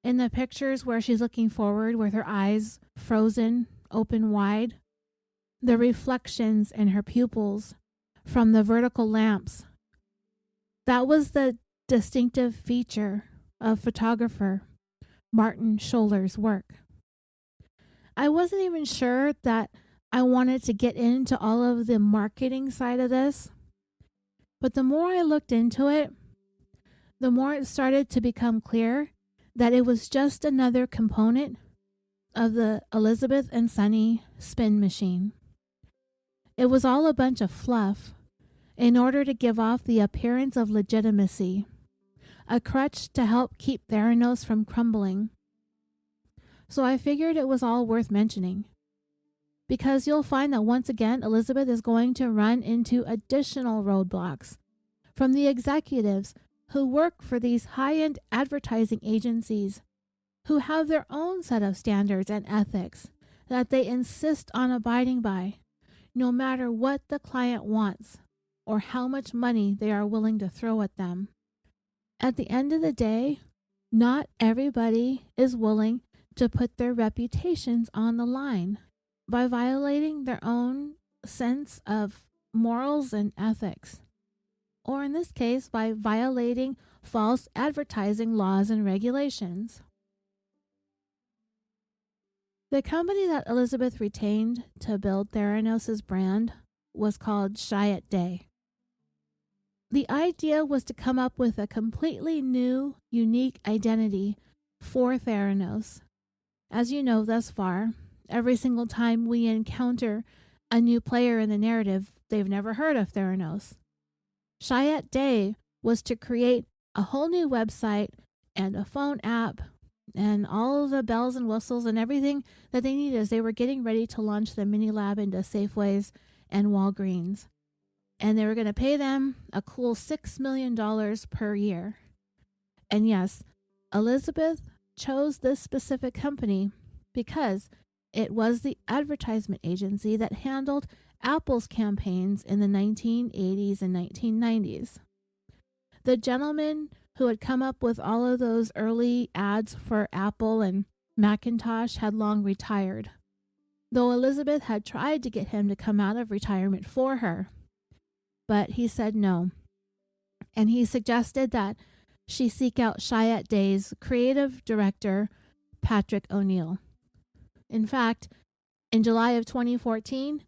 In the pictures where she's looking forward with her eyes frozen, open wide, the reflections in her pupils from the vertical lamps, that was the distinctive feature of photographer Martin Scholler's work. I wasn't even sure that I wanted to get into all of the marketing side of this, but the more I looked into it, the more it started to become clear that it was just another component of the Elizabeth and Sonny spin machine. It was all a bunch of fluff in order to give off the appearance of legitimacy, a crutch to help keep Theranos from crumbling. So I figured it was all worth mentioning, because you'll find that once again, Elizabeth is going to run into additional roadblocks from the executives who work for these high-end advertising agencies, who have their own set of standards and ethics that they insist on abiding by, no matter what the client wants or how much money they are willing to throw at them. At the end of the day, not everybody is willing to put their reputations on the line by violating their own sense of morals and ethics, or in this case, by violating false advertising laws and regulations. The company that Elizabeth retained to build Theranos' brand was called Chiat Day. The idea was to come up with a completely new, unique identity for Theranos. As you know thus far, every single time we encounter a new player in the narrative, they've never heard of Theranos. Chiat Day was to create a whole new website and a phone app and all the bells and whistles and everything that they needed as they were getting ready to launch the mini lab into Safeways and Walgreens. And they were going to pay them a cool $6 million per year. And yes, Elizabeth chose this specific company because it was the advertisement agency that handled Apple's campaigns in the 1980s and 1990s. The gentleman who had come up with all of those early ads for Apple and Macintosh had long retired, though Elizabeth had tried to get him to come out of retirement for her. But he said no, and he suggested that she seek out Chiat Day's creative director, Patrick O'Neill. In fact, in July of 2014,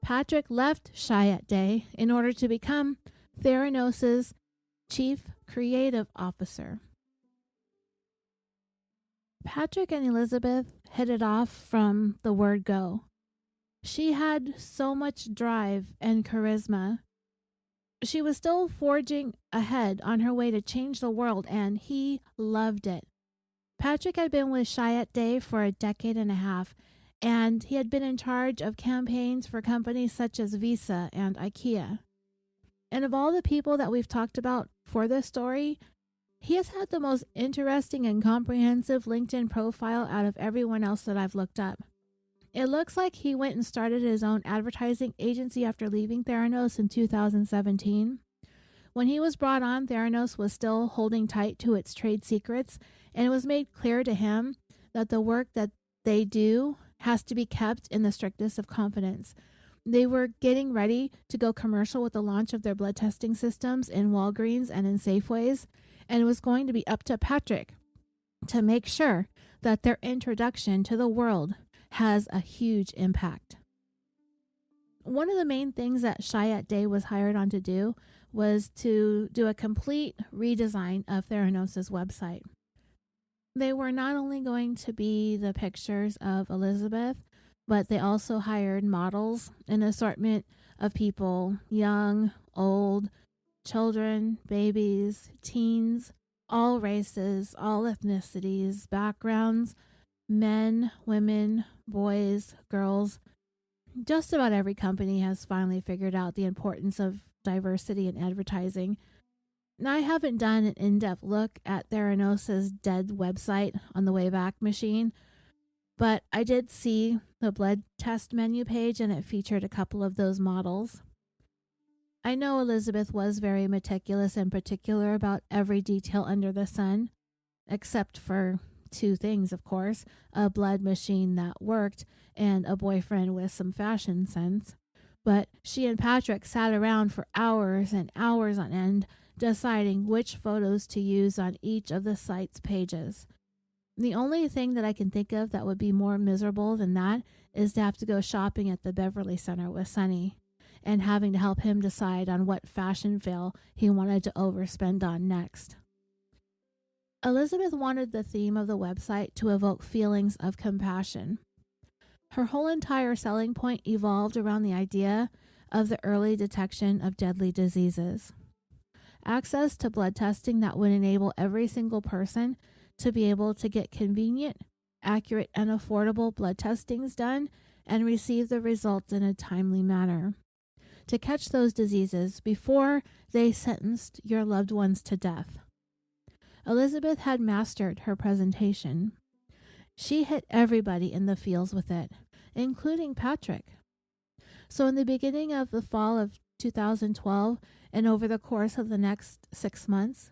Patrick left Chiat Day in order to become Theranos' chief creative officer. Patrick and Elizabeth hit it off from the word go. She had so much drive and charisma. She was still forging ahead on her way to change the world, and he loved it. Patrick had been with Chiat Day for a decade and a half, and he had been in charge of campaigns for companies such as Visa and IKEA. And of all the people that we've talked about for this story, he has had the most interesting and comprehensive LinkedIn profile out of everyone else that I've looked up. It looks like he went and started his own advertising agency after leaving Theranos in 2017. When he was brought on, Theranos was still holding tight to its trade secrets, and it was made clear to him that the work that they do has to be kept in the strictest of confidence. They were getting ready to go commercial with the launch of their blood testing systems in Walgreens and in Safeways, and it was going to be up to Patrick to make sure that their introduction to the world has a huge impact. One of the main things that Chiat Day was hired on to do was to do a complete redesign of Theranos' website. They were not only going to be the pictures of Elizabeth, but they also hired models, an assortment of people, young, old, children, babies, teens, all races, all ethnicities, backgrounds, men, women, boys, girls. Just about every company has finally figured out the importance of diversity in advertising. Now, I haven't done an in-depth look at Theranos' dead website on the Wayback Machine, but I did see the blood test menu page, and it featured a couple of those models. I know Elizabeth was very meticulous and particular about every detail under the sun, except for two things, of course: a blood machine that worked and a boyfriend with some fashion sense. But she and Patrick sat around for hours and hours on end, deciding which photos to use on each of the site's pages. The only thing that I can think of that would be more miserable than that is to have to go shopping at the Beverly Center with Sonny and having to help him decide on what fashion fail he wanted to overspend on next. Elizabeth wanted the theme of the website to evoke feelings of compassion. Her whole entire selling point evolved around the idea of the early detection of deadly diseases. Access to blood testing that would enable every single person to be able to get convenient, accurate, and affordable blood testings done and receive the results in a timely manner. To catch those diseases before they sentenced your loved ones to death. Elizabeth had mastered her presentation. She hit everybody in the fields with it, including Patrick. So in the beginning of the fall of 2012 and over the course of the next 6 months,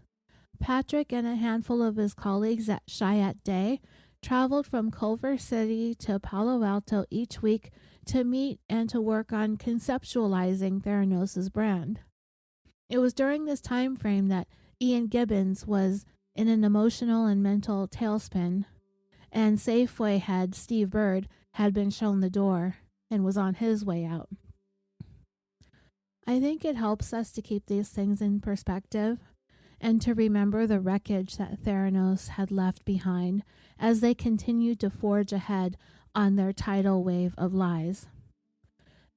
Patrick and a handful of his colleagues at Chiat Day traveled from Culver City to Palo Alto each week to meet and to work on conceptualizing Theranos' brand. It was during this time frame that Ian Gibbons was in an emotional and mental tailspin, and Safeway head Steve Bird had been shown the door and was on his way out. I think it helps us to keep these things in perspective and to remember the wreckage that Theranos had left behind as they continued to forge ahead on their tidal wave of lies.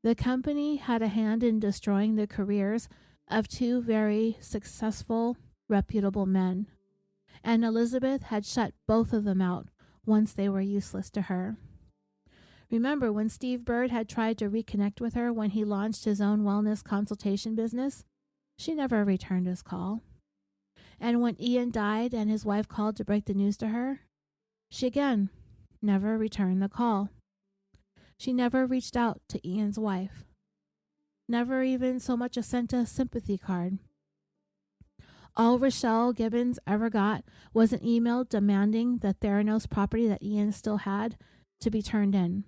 The company had a hand in destroying the careers of two very successful, reputable men, and Elizabeth had shut both of them out once they were useless to her. Remember when Steve Bird had tried to reconnect with her when he launched his own wellness consultation business? She never returned his call. And when Ian died and his wife called to break the news to her, she again never returned the call. She never reached out to Ian's wife. Never even so much as sent a sympathy card. All Rochelle Gibbons ever got was an email demanding the Theranos property that Ian still had to be turned in.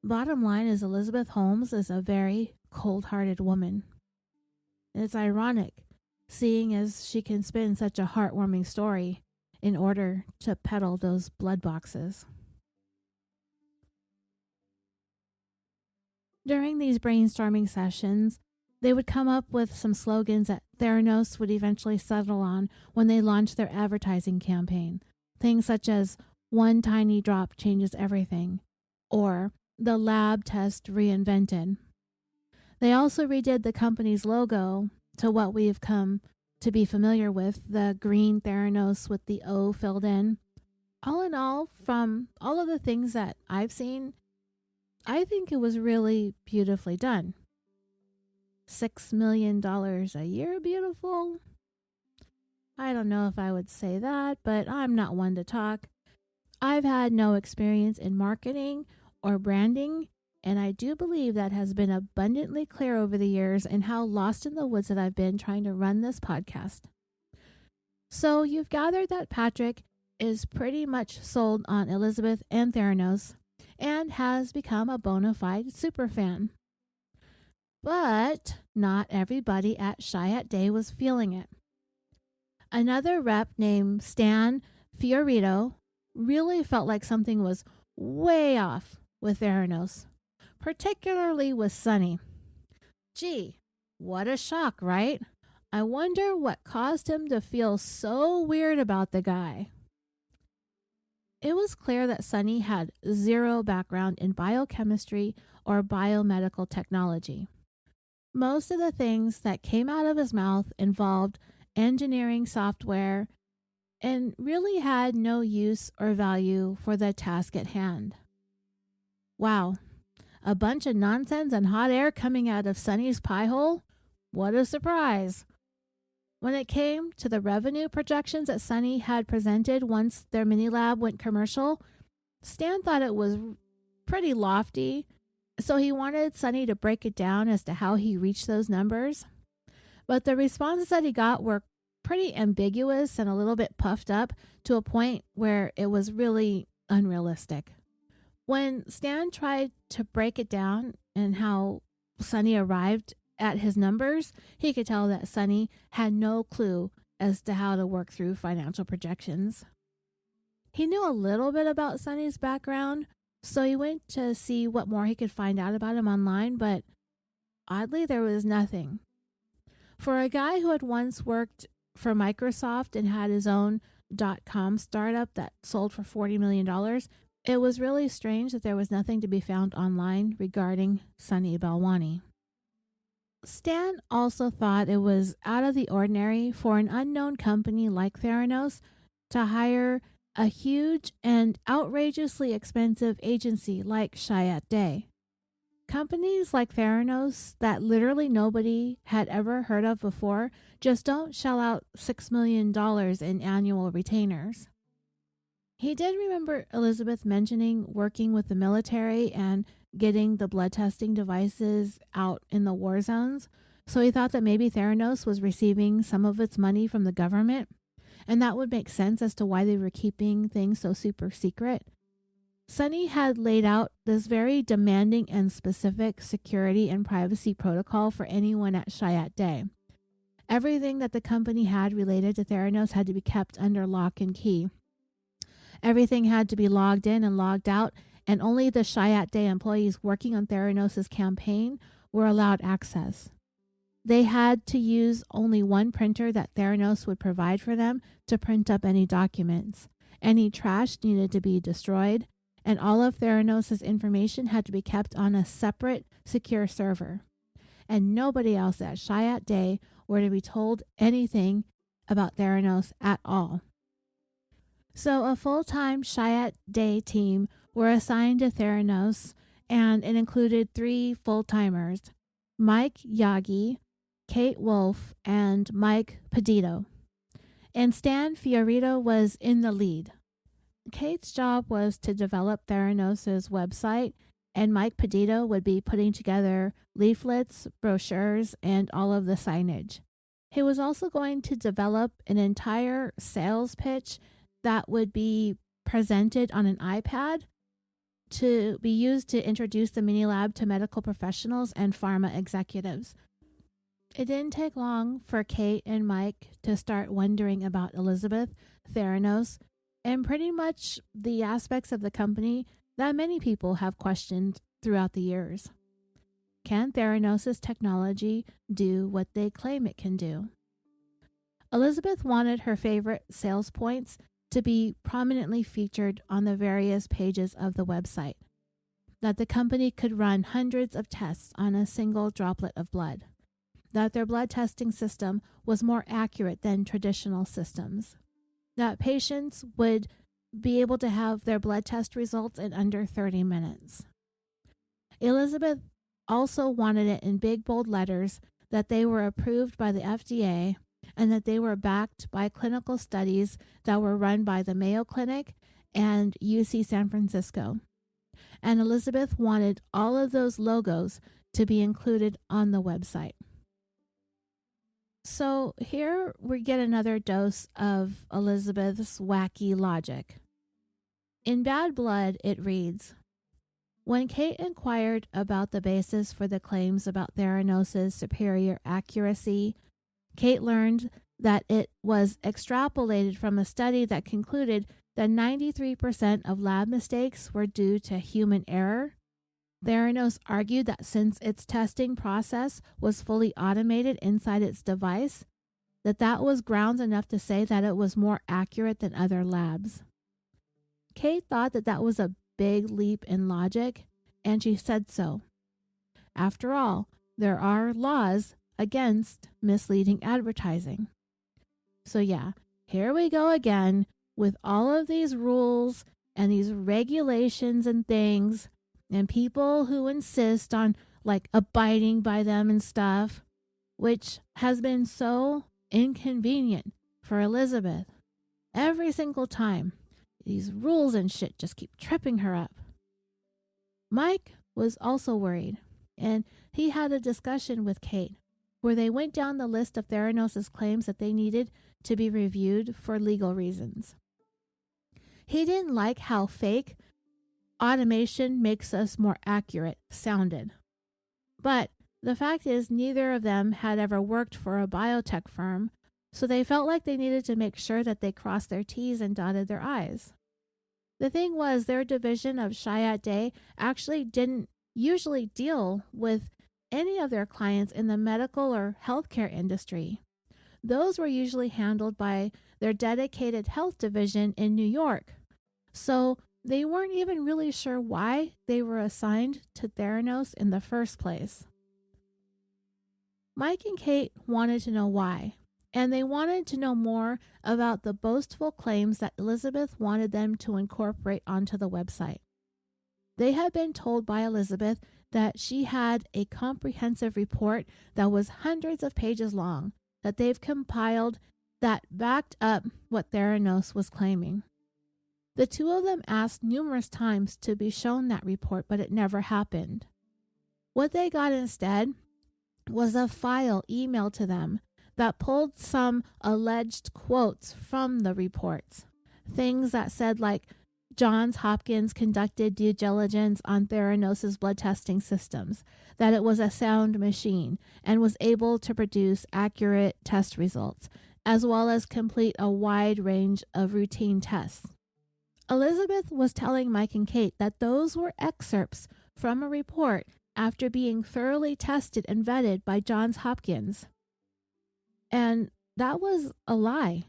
Bottom line is Elizabeth Holmes is a very cold-hearted woman. And it's ironic, seeing as she can spin such a heartwarming story in order to peddle those blood boxes. During these brainstorming sessions, they would come up with some slogans that Theranos would eventually settle on when they launched their advertising campaign. Things such as, "One tiny drop changes everything," or "The lab test reinvented." They also redid the company's logo to what we've come to be familiar with, the green Theranos with the O filled in. All in all, from all of the things that I've seen, I think it was really beautifully done. $6 million a year beautiful? I don't know if I would say that, but I'm not one to talk. I've had no experience in marketing or branding, and I do believe that has been abundantly clear over the years in how lost in the woods that I've been trying to run this podcast. So you've gathered that Patrick is pretty much sold on Elizabeth and Theranos and has become a bona fide superfan. But not everybody at Chiat Day was feeling it. Another rep named Stan Fiorito really felt like something was way off with Theranos, particularly with Sonny. Gee, what a shock, right? I wonder what caused him to feel so weird about the guy. It was clear that Sonny had zero background in biochemistry or biomedical technology. Most of the things that came out of his mouth involved engineering software and really had no use or value for the task at hand. Wow, A bunch of nonsense and hot air coming out of Sunny's pie hole? What a surprise! When it came to the revenue projections that Sunny had presented once their mini lab went commercial, Stan thought it was pretty lofty, so he wanted Sunny to break it down as to how he reached those numbers. But the responses that he got were pretty ambiguous and a little bit puffed up to a point where it was really unrealistic. When Stan tried to break it down and how Sunny arrived at his numbers, he could tell that Sunny had no clue as to how to work through financial projections. He knew a little bit about Sunny's background, so he went to see what more he could find out about him online, but oddly, there was nothing. For a guy who had once worked for Microsoft and had his own .com startup that sold for $40 million, it was really strange that there was nothing to be found online regarding Sunny Balwani. Stan also thought it was out of the ordinary for an unknown company like Theranos to hire a huge and outrageously expensive agency like Chiat Day. Companies like Theranos that literally nobody had ever heard of before just don't shell out $6 million in annual retainers. He did remember Elizabeth mentioning working with the military and getting the blood testing devices out in the war zones, so he thought that maybe Theranos was receiving some of its money from the government, and that would make sense as to why they were keeping things so super secret. Sunny had laid out this very demanding and specific security and privacy protocol for anyone at Chiat Day. Everything that the company had related to Theranos had to be kept under lock and key. Everything had to be logged in and logged out, and only the Chiat Day employees working on Theranos' campaign were allowed access. They had to use only one printer that Theranos would provide for them to print up any documents. Any trash needed to be destroyed, and all of Theranos' information had to be kept on a separate, secure server. And nobody else at Chiat Day were to be told anything about Theranos at all. So a full-time Chiat Day team were assigned to Theranos, and it included 3 full-timers, Mike Yagi, Kate Wolf, and Mike Pedito. And Stan Fiorito was in the lead. Kate's job was to develop Theranos' website, and Mike Pedito would be putting together leaflets, brochures, and all of the signage. He was also going to develop an entire sales pitch that would be presented on an iPad to be used to introduce the mini lab to medical professionals and pharma executives. It didn't take long for Kate and Mike to start wondering about Elizabeth, Theranos, and pretty much the aspects of the company that many people have questioned throughout the years. Can Theranos' technology do what they claim it can do? Elizabeth wanted her favorite sales points to be prominently featured on the various pages of the website, that the company could run hundreds of tests on a single droplet of blood, that their blood testing system was more accurate than traditional systems, that patients would be able to have their blood test results in under 30 minutes. Elizabeth also wanted it in big, bold letters that they were approved by the FDA and that they were backed by clinical studies that were run by the Mayo Clinic and UC San Francisco. And Elizabeth wanted all of those logos to be included on the website. So here we get another dose of Elizabeth's wacky logic. In Bad Blood, it reads, when Kate inquired about the basis for the claims about Theranos' superior accuracy, Kate learned that it was extrapolated from a study that concluded that 93% of lab mistakes were due to human error. Theranos argued that since its testing process was fully automated inside its device, that was grounds enough to say that it was more accurate than other labs. Kate thought that was a big leap in logic, and she said so. After all, there are laws against misleading advertising. So yeah, here we go again with all of these rules and these regulations and things and people who insist on like abiding by them and stuff, which has been so inconvenient for Elizabeth. Every single time, these rules and shit just keep tripping her up. Mike was also worried, and he had a discussion with Kate where they went down the list of Theranos' claims that they needed to be reviewed for legal reasons. He didn't like how fake automation makes us more accurate sounded. But the fact is, neither of them had ever worked for a biotech firm, so they felt like they needed to make sure that they crossed their T's and dotted their I's. The thing was, their division of Chiat Day actually didn't usually deal with any of their clients in the medical or healthcare industry. Those were usually handled by their dedicated health division in New York. So they weren't even really sure why they were assigned to Theranos in the first place. Mike and Kate wanted to know why, and they wanted to know more about the boastful claims that Elizabeth wanted them to incorporate onto the website. They had been told by Elizabeth that she had a comprehensive report that was hundreds of pages long that they've compiled that backed up what Theranos was claiming. The two of them asked numerous times to be shown that report, but it never happened. What they got instead was a file emailed to them that pulled some alleged quotes from the reports. Things that said like, Johns Hopkins conducted due diligence on Theranos' blood testing systems, that it was a sound machine and was able to produce accurate test results, as well as complete a wide range of routine tests. Elizabeth was telling Mike and Kate that those were excerpts from a report after being thoroughly tested and vetted by Johns Hopkins. And that was a lie.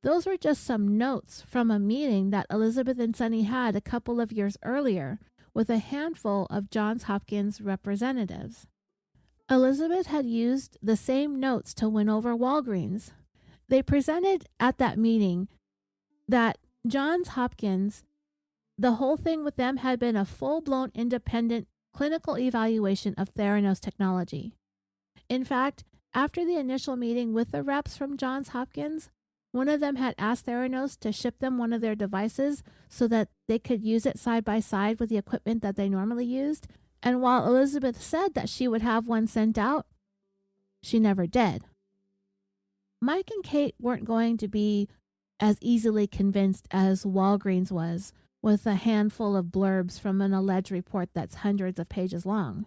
Those were just some notes from a meeting that Elizabeth and Sonny had a couple of years earlier with a handful of Johns Hopkins representatives. Elizabeth had used the same notes to win over Walgreens. They presented at that meeting that Johns Hopkins, the whole thing with them had been a full-blown independent clinical evaluation of Theranos technology. In fact, after the initial meeting with the reps from Johns Hopkins, one of them had asked Theranos to ship them one of their devices so that they could use it side by side with the equipment that they normally used. And while Elizabeth said that she would have one sent out, she never did. Mike and Kate weren't going to be as easily convinced as Walgreens was with a handful of blurbs from an alleged report that's hundreds of pages long.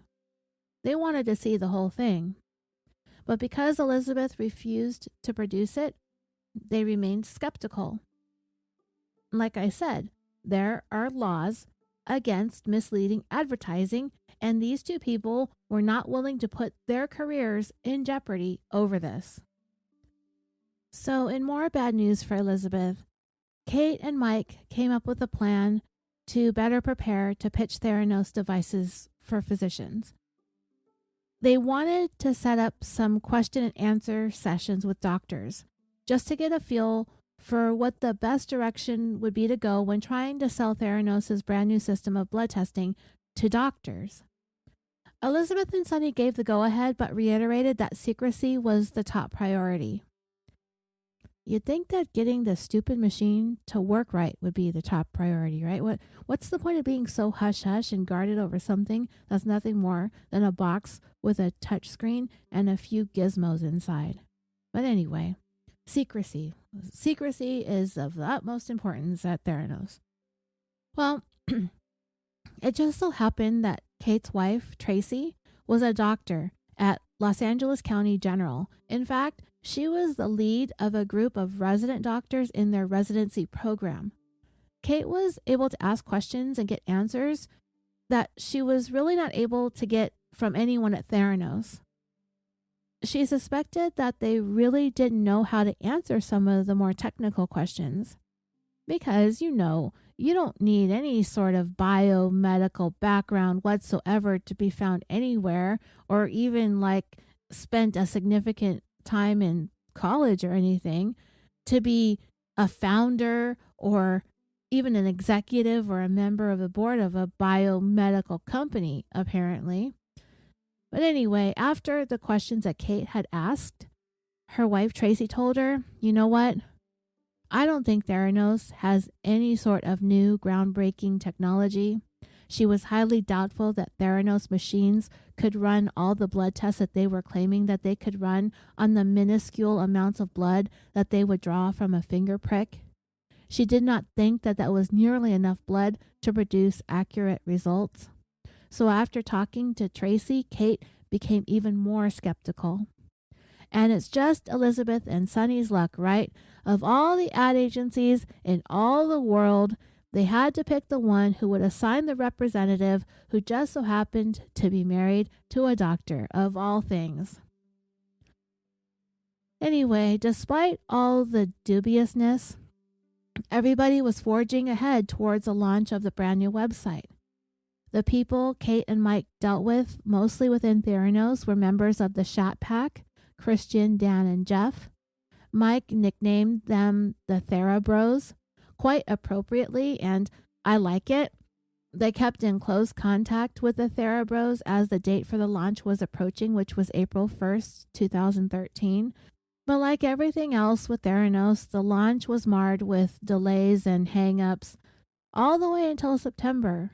They wanted to see the whole thing. But because Elizabeth refused to produce it, they remained skeptical. Like I said, there are laws against misleading advertising, and these two people were not willing to put their careers in jeopardy over this. So, in more bad news for Elizabeth, Kate and Mike came up with a plan to better prepare to pitch Theranos devices for physicians. They wanted to set up some question and answer sessions with doctors, just to get a feel for what the best direction would be to go when trying to sell Theranos' brand new system of blood testing to doctors. Elizabeth and Sonny gave the go-ahead, but reiterated that secrecy was the top priority. You'd think that getting the stupid machine to work right would be the top priority, right? What's the point of being so hush-hush and guarded over something that's nothing more than a box with a touch screen and a few gizmos inside? But anyway, secrecy. Secrecy is of the utmost importance at Theranos. Well, it just so happened that Kate's wife, Tracy, was a doctor at Los Angeles County General. In fact, she was the lead of a group of resident doctors in their residency program. Kate was able to ask questions and get answers that she was really not able to get from anyone at Theranos. She suspected that they really didn't know how to answer some of the more technical questions. Because, you don't need any sort of biomedical background whatsoever to be found anywhere, or even spent a significant time in college or anything to be a founder or even an executive or a member of the board of a biomedical company, apparently. But anyway, after the questions that Kate had asked, her wife Tracy told her, "You know what? I don't think Theranos has any sort of new groundbreaking technology." She was highly doubtful that Theranos machines could run all the blood tests that they were claiming that they could run on the minuscule amounts of blood that they would draw from a finger prick. She did not think that that was nearly enough blood to produce accurate results. So after talking to Tracy, Kate became even more skeptical. And it's just Elizabeth and Sonny's luck, right? Of all the ad agencies in all the world, they had to pick the one who would assign the representative who just so happened to be married to a doctor, of all things. Anyway, despite all the dubiousness, everybody was forging ahead towards the launch of the brand new website. The people Kate and Mike dealt with, mostly within Theranos, were members of the Shat Pack, Christian, Dan, and Jeff. Mike nicknamed them the Thera Bros, quite appropriately, and I like it. They kept in close contact with the Thera Bros as the date for the launch was approaching, which was April 1st, 2013. But like everything else with Theranos, the launch was marred with delays and hang-ups all the way until September.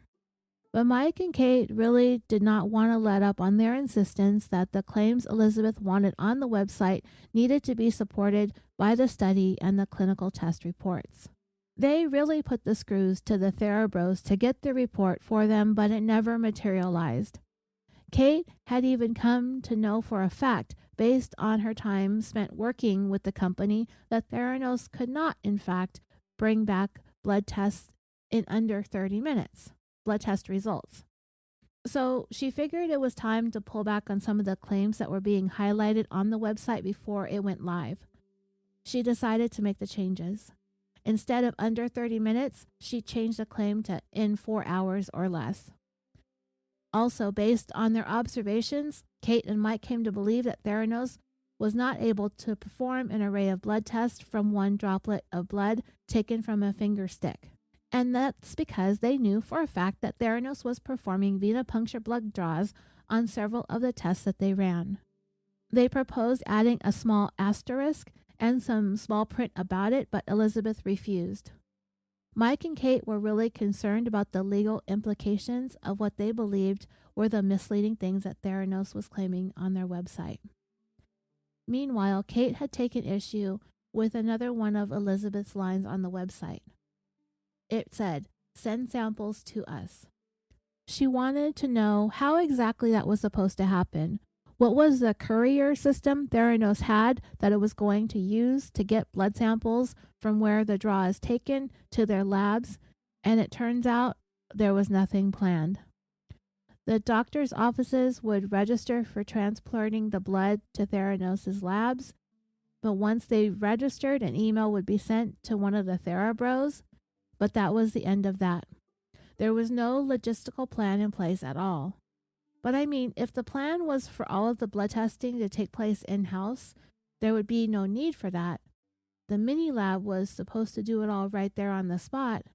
But Mike and Kate really did not want to let up on their insistence that the claims Elizabeth wanted on the website needed to be supported by the study and the clinical test reports. They really put the screws to the Therabros to get the report for them, but it never materialized. Kate had even come to know for a fact, based on her time spent working with the company, that Theranos could not, in fact, bring back blood tests in under 30 minutes. Blood test results. So she figured it was time to pull back on some of the claims that were being highlighted on the website before it went live. She decided to make the changes. Instead of under 30 minutes, she changed the claim to in 4 hours or less. Also, based on their observations, Kate and Mike came to believe that Theranos was not able to perform an array of blood tests from one droplet of blood taken from a finger stick. And that's because they knew for a fact that Theranos was performing venipuncture blood draws on several of the tests that they ran. They proposed adding a small asterisk and some small print about it, but Elizabeth refused. Mike and Kate were really concerned about the legal implications of what they believed were the misleading things that Theranos was claiming on their website. Meanwhile, Kate had taken issue with another one of Elizabeth's lines on the website. It said, "Send samples to us." She wanted to know how exactly that was supposed to happen. What was the courier system Theranos had that it was going to use to get blood samples from where the draw is taken to their labs? And it turns out there was nothing planned. The doctor's offices would register for transporting the blood to Theranos' labs, but once they registered, an email would be sent to one of the Therabros. But that was the end of that. There was no logistical plan in place at all. But I mean, if the plan was for all of the blood testing to take place in-house, there would be no need for that. The mini lab was supposed to do it all right there on the spot.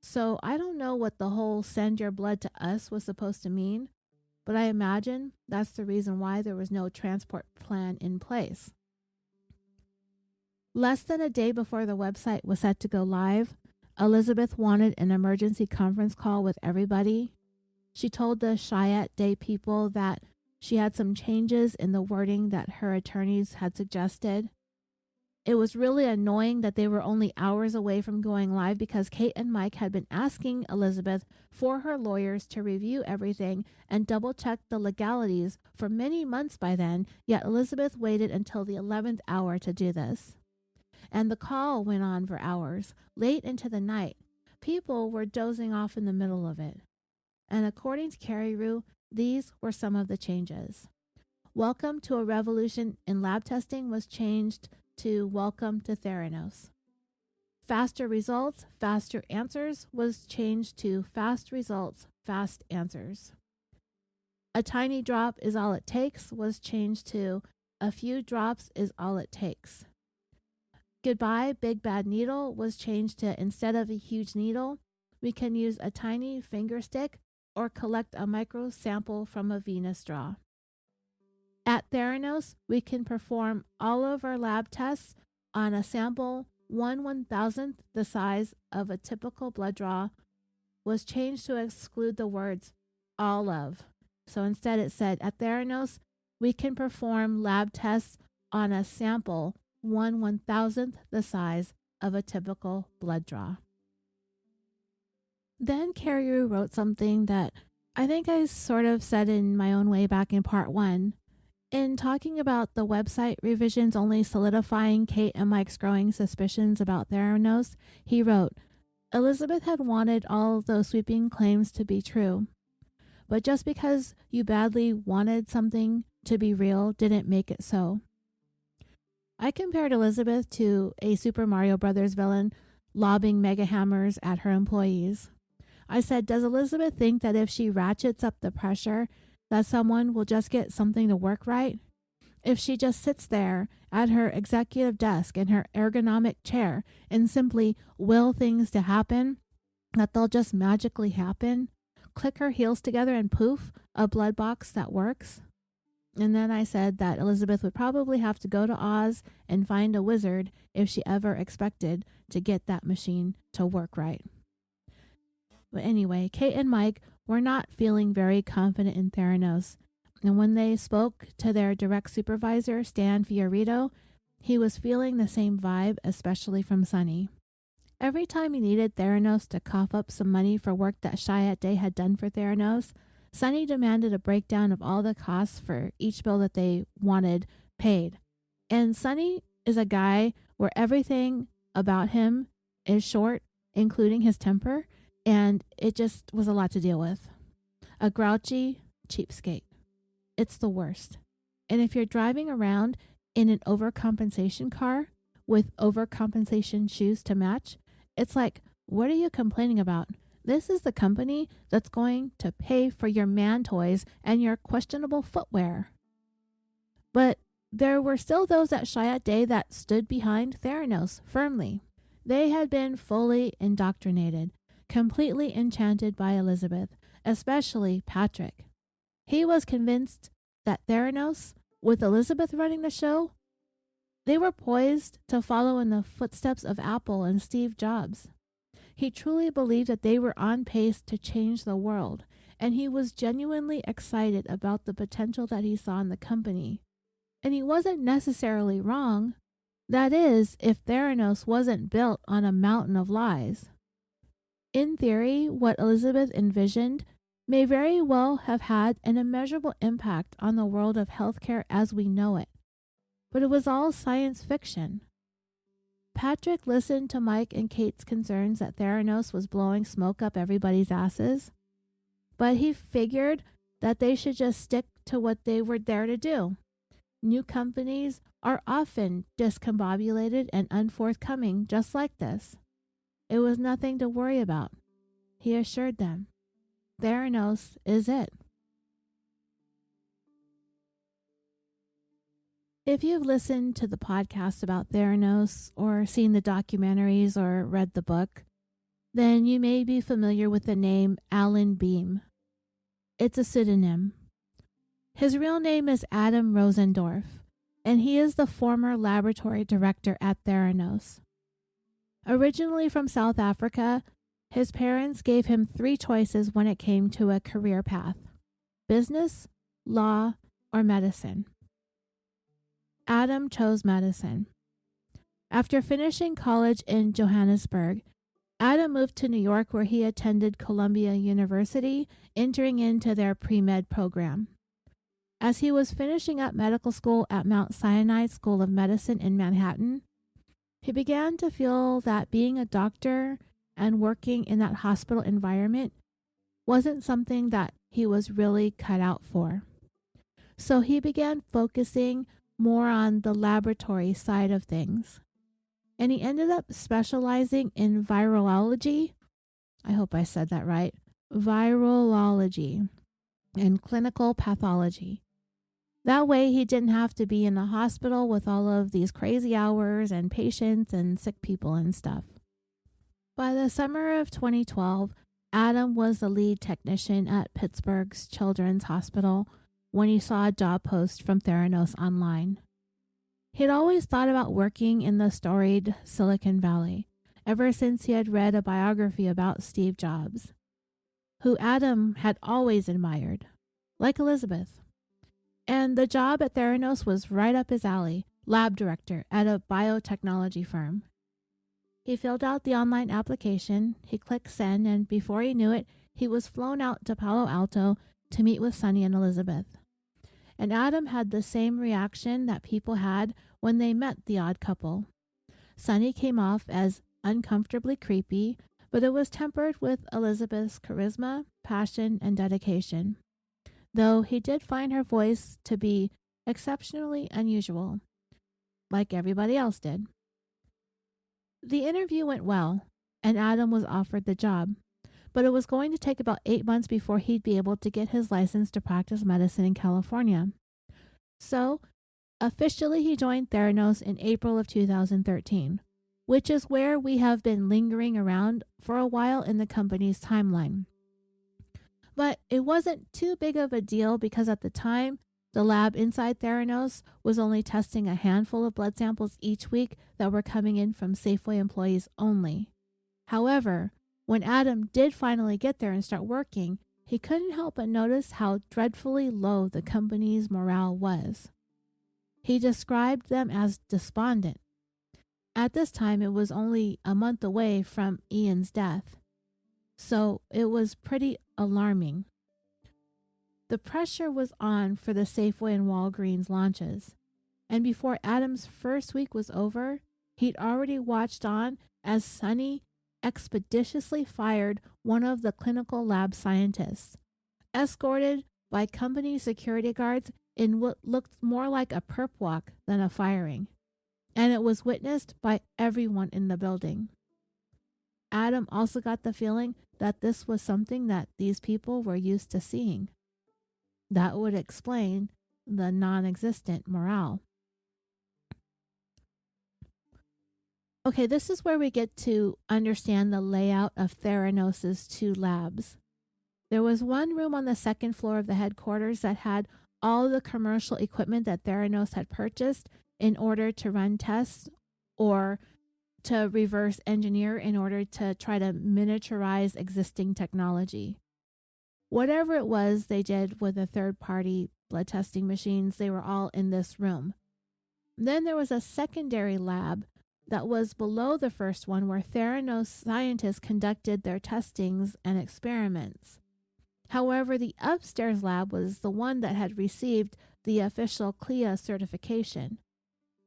So I don't know what the whole "send your blood to us" was supposed to mean, but I imagine that's the reason why there was no transport plan in place. Less than a day before the website was set to go live, Elizabeth wanted an emergency conference call with everybody. She told the Chiat Day people that she had some changes in the wording that her attorneys had suggested. It was really annoying that they were only hours away from going live because Kate and Mike had been asking Elizabeth for her lawyers to review everything and double-check the legalities for many months by then, yet Elizabeth waited until the 11th hour to do this. And the call went on for hours, late into the night. People were dozing off in the middle of it. And according to Carrie Rue, these were some of the changes. "Welcome to a revolution in lab testing" was changed to "Welcome to Theranos." "Faster results, faster answers" was changed to "Fast results, fast answers." "A tiny drop is all it takes" was changed to "A few drops is all it takes." Goodbye, Big Bad Needle was changed to instead of a huge needle, we can use a tiny finger stick or collect a micro sample from a Venus straw. At Theranos, we can perform all of our lab tests on a sample 1/1000th the size of a typical blood draw was changed to exclude the words all of. So instead it said, at Theranos, we can perform lab tests on a sample 1/1000th the size of a typical blood draw. Then Carrie wrote something that I think I sort of said in my own way back in part 1. In talking about the website revisions only solidifying Kate and Mike's growing suspicions about Theranos, he wrote, Elizabeth had wanted all of those sweeping claims to be true. But just because you badly wanted something to be real didn't make it so. I compared Elizabeth to a Super Mario Brothers villain lobbing mega hammers at her employees. I said, does Elizabeth think that if she ratchets up the pressure, that someone will just get something to work right? If she just sits there at her executive desk in her ergonomic chair and simply will things to happen, that they'll just magically happen, click her heels together and poof, a blood box that works? And then I said that Elizabeth would probably have to go to Oz and find a wizard if she ever expected to get that machine to work right. But anyway, Kate and Mike were not feeling very confident in Theranos, and when they spoke to their direct supervisor, Stan Fiorito, he was feeling the same vibe, especially from Sunny. Every time he needed Theranos to cough up some money for work that Chiat Day had done for Theranos, Sunny demanded a breakdown of all the costs for each bill that they wanted paid. And Sunny is a guy where everything about him is short, including his temper, and it just was a lot to deal with. A grouchy cheapskate. It's the worst. And if you're driving around in an overcompensation car with overcompensation shoes to match, it's like, what are you complaining about? This is the company that's going to pay for your man toys and your questionable footwear. But there were still those at Chiat Day that stood behind Theranos firmly. They had been fully indoctrinated, completely enchanted by Elizabeth, especially Patrick. He was convinced that Theranos, with Elizabeth running the show, they were poised to follow in the footsteps of Apple and Steve Jobs. He truly believed that they were on pace to change the world, and he was genuinely excited about the potential that he saw in the company. And he wasn't necessarily wrong. That is, if Theranos wasn't built on a mountain of lies. In theory, what Elizabeth envisioned may very well have had an immeasurable impact on the world of healthcare as we know it. But it was all science fiction. Patrick listened to Mike and Kate's concerns that Theranos was blowing smoke up everybody's asses, but he figured that they should just stick to what they were there to do. New companies are often discombobulated and unforthcoming just like this. It was nothing to worry about, he assured them. Theranos is it. If you've listened to the podcast about Theranos or seen the documentaries or read the book, then you may be familiar with the name Alan Beam. It's a pseudonym. His real name is Adam Rosendorf, and he is the former laboratory director at Theranos. Originally from South Africa, his parents gave him 3 choices when it came to a career path: business, law, or medicine. Adam chose medicine. After finishing college in Johannesburg, Adam moved to New York where he attended Columbia University, entering into their pre-med program. As he was finishing up medical school at Mount Sinai School of Medicine in Manhattan, he began to feel that being a doctor and working in that hospital environment wasn't something that he was really cut out for. So he began focusing more on the laboratory side of things. And he ended up specializing in virology. I hope I said that right. Virology and clinical pathology. That way he didn't have to be in the hospital with all of these crazy hours and patients and sick people and stuff. By the summer of 2012, Adam was the lead technician at Pittsburgh's Children's Hospital when he saw a job post from Theranos online. He'd always thought about working in the storied Silicon Valley, ever since he had read a biography about Steve Jobs, who Adam had always admired, like Elizabeth. And the job at Theranos was right up his alley, lab director at a biotechnology firm. He filled out the online application, he clicked send, and before he knew it, he was flown out to Palo Alto to meet with Sunny and Elizabeth. And Adam had the same reaction that people had when they met the odd couple. Sunny came off as uncomfortably creepy, but it was tempered with Elizabeth's charisma, passion, and dedication, though he did find her voice to be exceptionally unusual, like everybody else did. The interview went well, and Adam was offered the job, but it was going to take about 8 months before he'd be able to get his license to practice medicine in California. So, officially he joined Theranos in April of 2013, which is where we have been lingering around for a while in the company's timeline. But it wasn't too big of a deal because at the time, the lab inside Theranos was only testing a handful of blood samples each week that were coming in from Safeway employees only. However, when Adam did finally get there and start working, he couldn't help but notice how dreadfully low the company's morale was. He described them as despondent. At this time, it was only a month away from Ian's death, so it was pretty alarming. The pressure was on for the Safeway and Walgreens launches, and before Adam's first week was over, he'd already watched on as Sunny expeditiously fired one of the clinical lab scientists, escorted by company security guards in what looked more like a perp walk than a firing, and it was witnessed by everyone in the building. Adam also got the feeling that this was something that these people were used to seeing. That would explain the non-existent morale. Okay, this is where we get to understand the layout of Theranos' 2 labs. There was one room on the second floor of the headquarters that had all the commercial equipment that Theranos had purchased in order to run tests or to reverse engineer in order to try to miniaturize existing technology. Whatever it was they did with the third-party blood testing machines, they were all in this room. Then there was a secondary lab that was below the first one where Theranos scientists conducted their testings and experiments. However, the upstairs lab was the one that had received the official CLIA certification,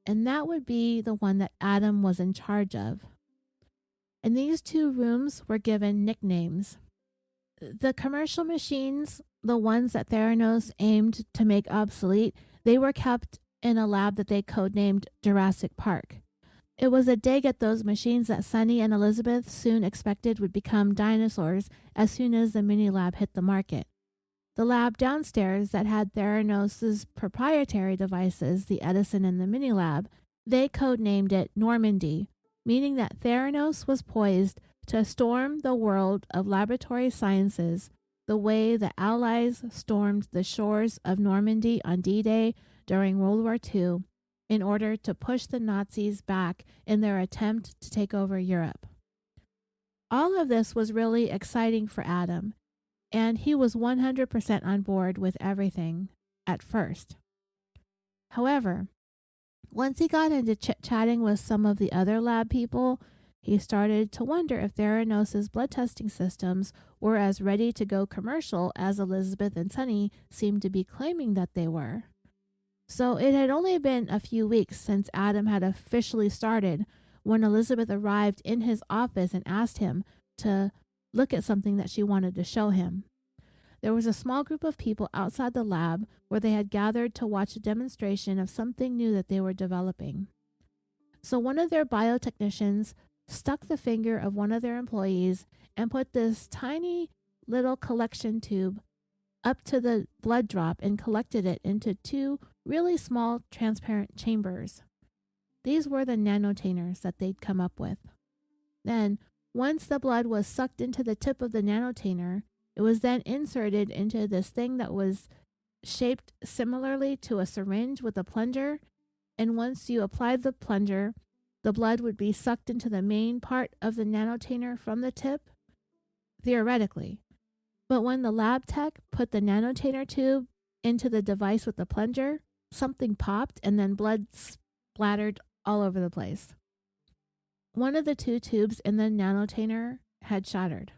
and that would be the one that Adam was in charge of. And these 2 rooms were given nicknames. The commercial machines, the ones that Theranos aimed to make obsolete, they were kept in a lab that they codenamed Jurassic Park. It was a dig at those machines that Sunny and Elizabeth soon expected would become dinosaurs as soon as the mini lab hit the market. The lab downstairs that had Theranos' proprietary devices, the Edison and the mini lab, they codenamed it Normandy, meaning that Theranos was poised to storm the world of laboratory sciences the way the Allies stormed the shores of Normandy on D-Day during World War II in order to push the Nazis back in their attempt to take over Europe. All of this was really exciting for Adam, and he was 100% on board with everything at first. However, once he got into chit-chatting with some of the other lab people, he started to wonder if Theranos' blood testing systems were as ready to go commercial as Elizabeth and Sunny seemed to be claiming that they were. So it had only been a few weeks since Adam had officially started when Elizabeth arrived in his office and asked him to look at something that she wanted to show him. There was a small group of people outside the lab where they had gathered to watch a demonstration of something new that they were developing. So one of their biotechnicians stuck the finger of one of their employees and put this tiny little collection tube up to the blood drop and collected it into 2 really small transparent chambers. These were the nanotainers that they'd come up with. Then, once the blood was sucked into the tip of the nanotainer, it was then inserted into this thing that was shaped similarly to a syringe with a plunger, and once you applied the plunger, the blood would be sucked into the main part of the nanotainer from the tip, theoretically. But when the lab tech put the nanotainer tube into the device with the plunger, something popped and then blood splattered all over the place. One of the 2 tubes in the nanotainer had shattered.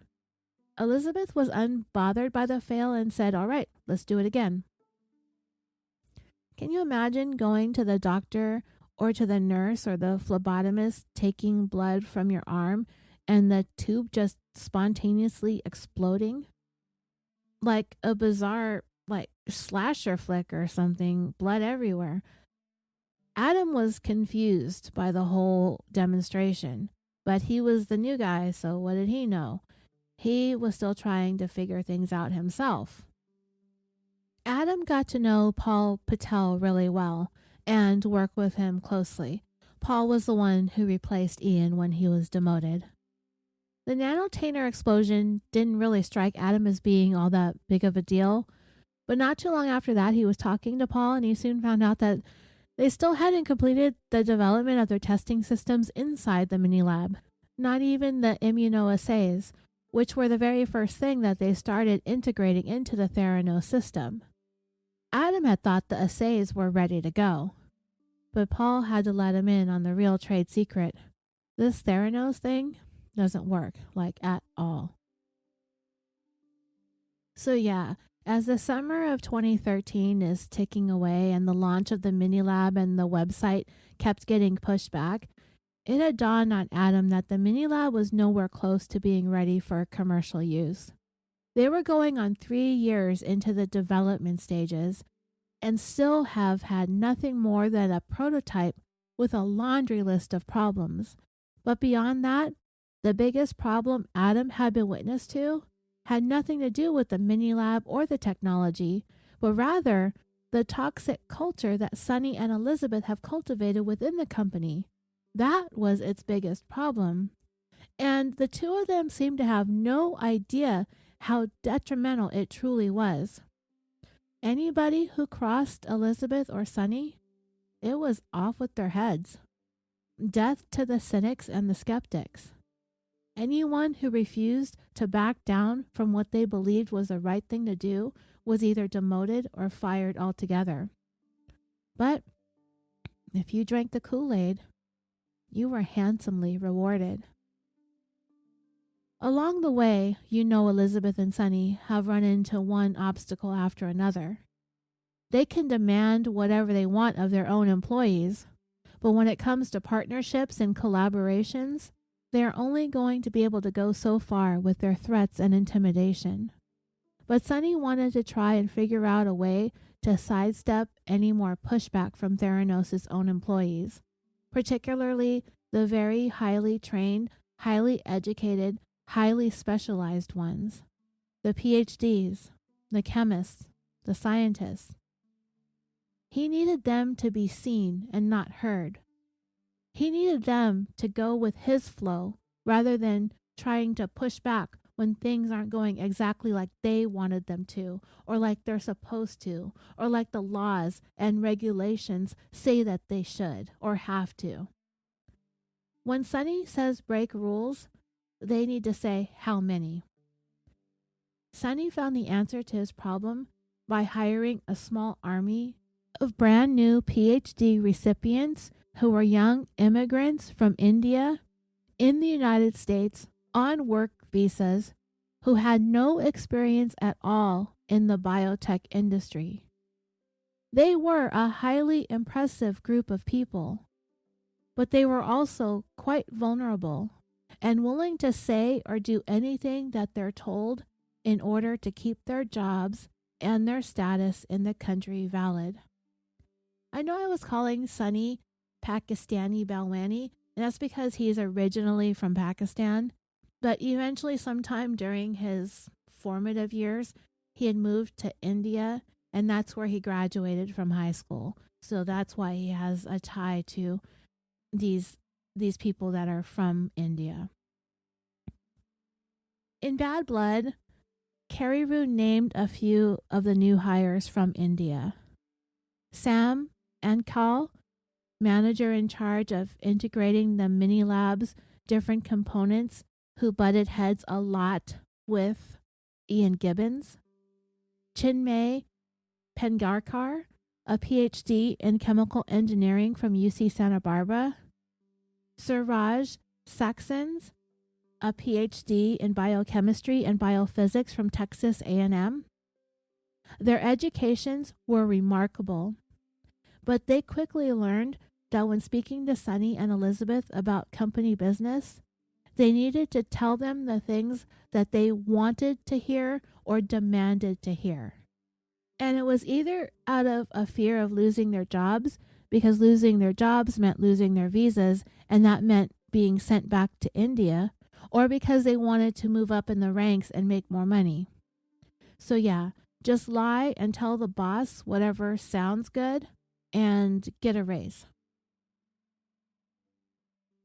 Elizabeth was unbothered by the fail and said, "All right, let's do it again." Can you imagine going to the doctor or to the nurse or the phlebotomist taking blood from your arm and the tube just spontaneously exploding? Like a bizarre, slasher flick or something, blood everywhere. Adam was confused by the whole demonstration, but he was the new guy, so what did he know? He was still trying to figure things out himself. Adam got to know Paul Patel really well and work with him closely. Paul was the one who replaced Ian when he was demoted. The nanotainer explosion didn't really strike Adam as being all that big of a deal, but not too long after that he was talking to Paul and he soon found out that they still hadn't completed the development of their testing systems inside the mini lab, not even the immunoassays, which were the very first thing that they started integrating into the Theranos system. Adam had thought the assays were ready to go, but Paul had to let him in on the real trade secret. This Theranos thing doesn't work, at all. So yeah, as the summer of 2013 is ticking away and the launch of the mini lab and the website kept getting pushed back, it had dawned on Adam that the mini lab was nowhere close to being ready for commercial use. They were going on 3 years into the development stages and still have had nothing more than a prototype with a laundry list of problems. But beyond that, the biggest problem Adam had been witness to had nothing to do with the mini lab or the technology, but rather the toxic culture that Sunny and Elizabeth have cultivated within the company. That was its biggest problem. And the 2 of them seemed to have no idea how detrimental it truly was. Anybody who crossed Elizabeth or Sunny, it was off with their heads. Death to the cynics and the skeptics. Anyone who refused to back down from what they believed was the right thing to do was either demoted or fired altogether. But if you drank the Kool-Aid, you were handsomely rewarded. Along the way, Elizabeth and Sunny have run into one obstacle after another. They can demand whatever they want of their own employees, but when it comes to partnerships and collaborations, they are only going to be able to go so far with their threats and intimidation. But Sunny wanted to try and figure out a way to sidestep any more pushback from Theranos' own employees, particularly the very highly trained, highly educated, highly specialized ones, the PhDs, the chemists, the scientists. He needed them to be seen and not heard. He needed them to go with his flow rather than trying to push back when things aren't going exactly like they wanted them to, or like they're supposed to, or like the laws and regulations say that they should or have to. When Sunny says break rules, they need to say how many. Sunny found the answer to his problem by hiring a small army of brand new PhD recipients who were young immigrants from India in the United States on work visas who had no experience at all in the biotech industry. They were a highly impressive group of people, but they were also quite vulnerable and willing to say or do anything that they're told in order to keep their jobs and their status in the country valid. I know I was calling Sunny Pakistani Balwani, and that's because he's originally from Pakistan, but eventually sometime during his formative years, He had moved to India, and that's where he graduated from high school. So that's why he has a tie to these people that are from India. In Bad Blood, Carrie Rue named a few of the new hires from India. Sam Ankal, manager in charge of integrating the mini lab's different components, who butted heads a lot with Ian Gibbons. Chinmay Pengarkar, a PhD in chemical engineering from UC Santa Barbara. Suraj Saxons, a PhD in biochemistry and biophysics from Texas A&M. Their educations were remarkable, but they quickly learned that when speaking to Sunny and Elizabeth about company business, they needed to tell them the things that they wanted to hear or demanded to hear. And it was either out of a fear of losing their jobs, because losing their jobs meant losing their visas, and that meant being sent back to India, or because they wanted to move up in the ranks and make more money. So yeah, just lie and tell the boss whatever sounds good and get a raise.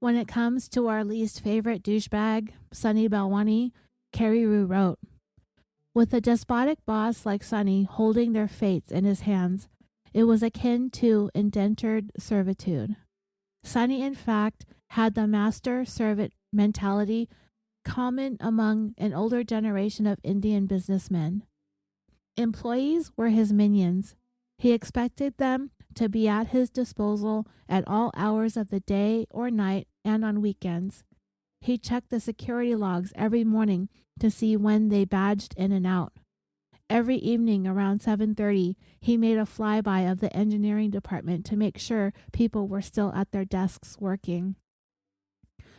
When it comes to our least favorite douchebag, Sunny Balwani, Carrie Rue wrote, with a despotic boss like Sunny holding their fates in his hands, it was akin to indentured servitude. Sunny, in fact, had the master-servant mentality common among an older generation of Indian businessmen. Employees were his minions. He expected them to be at his disposal at all hours of the day or night and on weekends. He checked the security logs every morning to see when they badged in and out. Every evening around 7:30, he made a flyby of the engineering department to make sure people were still at their desks working.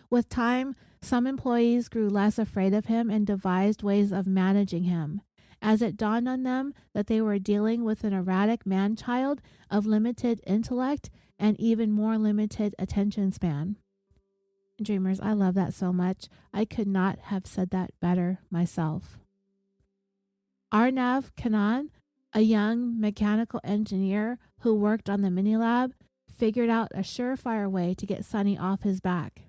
With time, some employees grew less afraid of him and devised ways of managing him, as it dawned on them that they were dealing with an erratic man-child of limited intellect and even more limited attention span. Dreamers, I love that so much. I could not have said that better myself. Arnav Kanan, a young mechanical engineer who worked on the mini lab, figured out a surefire way to get Sunny off his back.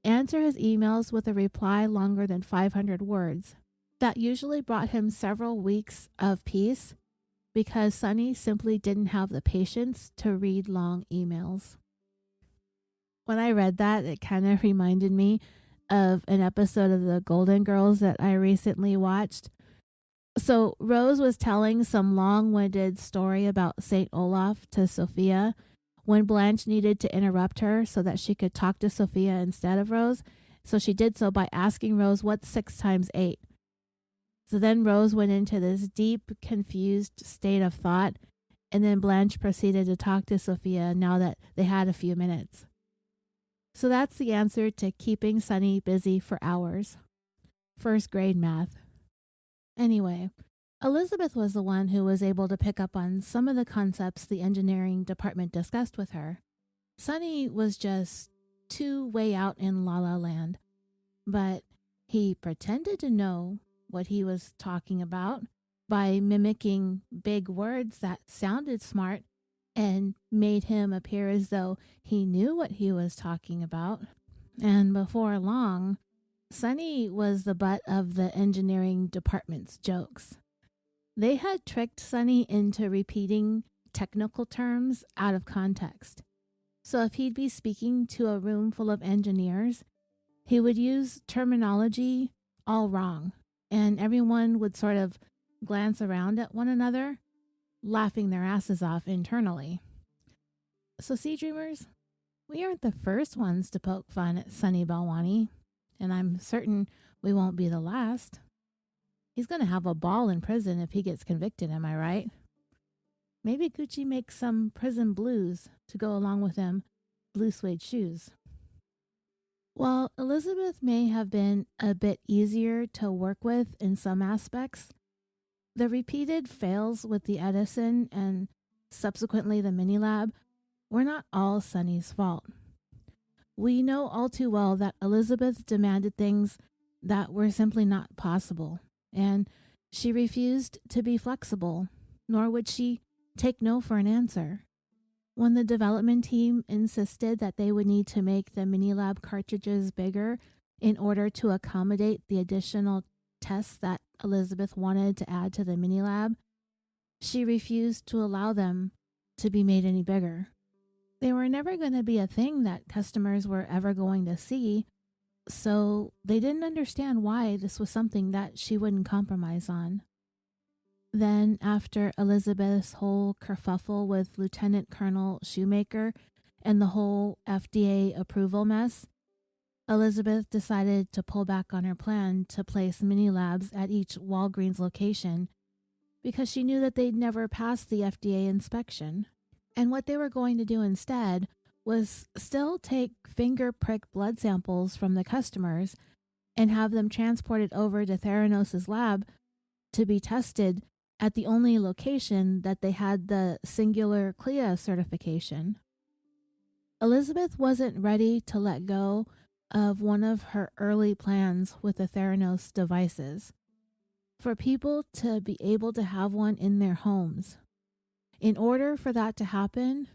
Answer his emails with a reply longer than 500 words. That usually brought him several weeks of peace because Sunny simply didn't have the patience to read long emails. When I read that, it kind of reminded me of an episode of the Golden Girls that I recently watched. So Rose was telling some long-winded story about St. Olaf to Sophia when Blanche needed to interrupt her so that she could talk to Sophia instead of Rose. So she did so by asking Rose, what's 6 times 8? So then Rose went into this deep, confused state of thought, and then Blanche proceeded to talk to Sophia now that they had a few minutes. So that's the answer to keeping Sunny busy for hours. First grade math. Anyway, Elizabeth was the one who was able to pick up on some of the concepts the engineering department discussed with her. Sunny was just too way out in La La Land, but he pretended to know what he was talking about by mimicking big words that sounded smart and made him appear as though he knew what he was talking about. And before long, Sunny was the butt of the engineering department's jokes. They had tricked Sunny into repeating technical terms out of context. So if he'd be speaking to a room full of engineers, he would use terminology all wrong, and everyone would sort of glance around at one another, laughing their asses off internally. So see, dreamers, we aren't the first ones to poke fun at Sunny Balwani, and I'm certain we won't be the last. He's going to have a ball in prison if he gets convicted, am I right? Maybe Gucci makes some prison blues to go along with them blue suede shoes. While Elizabeth may have been a bit easier to work with in some aspects, the repeated fails with the Edison and subsequently the mini lab were not all Sunny's fault. We know all too well that Elizabeth demanded things that were simply not possible, and She refused to be flexible, nor would she take no for an answer. When the development team insisted that they would need to make the mini lab cartridges bigger in order to accommodate the additional tests that Elizabeth wanted to add to the mini lab, she refused to allow them to be made any bigger. They were never going to be a thing that customers were ever going to see, so they didn't understand why this was something that she wouldn't compromise on. Then, after Elizabeth's whole kerfuffle with Lieutenant Colonel Shoemaker and the whole FDA approval mess, Elizabeth decided to pull back on her plan to place mini labs at each Walgreens location because she knew that they'd never pass the FDA inspection. And what they were going to do instead was still take finger prick blood samples from the customers and have them transported over to Theranos' lab to be tested at the only location that they had the singular CLIA certification. Elizabeth wasn't ready to let go of one of her early plans with the Theranos devices, for people to be able to have one in their homes. In order for that to happen,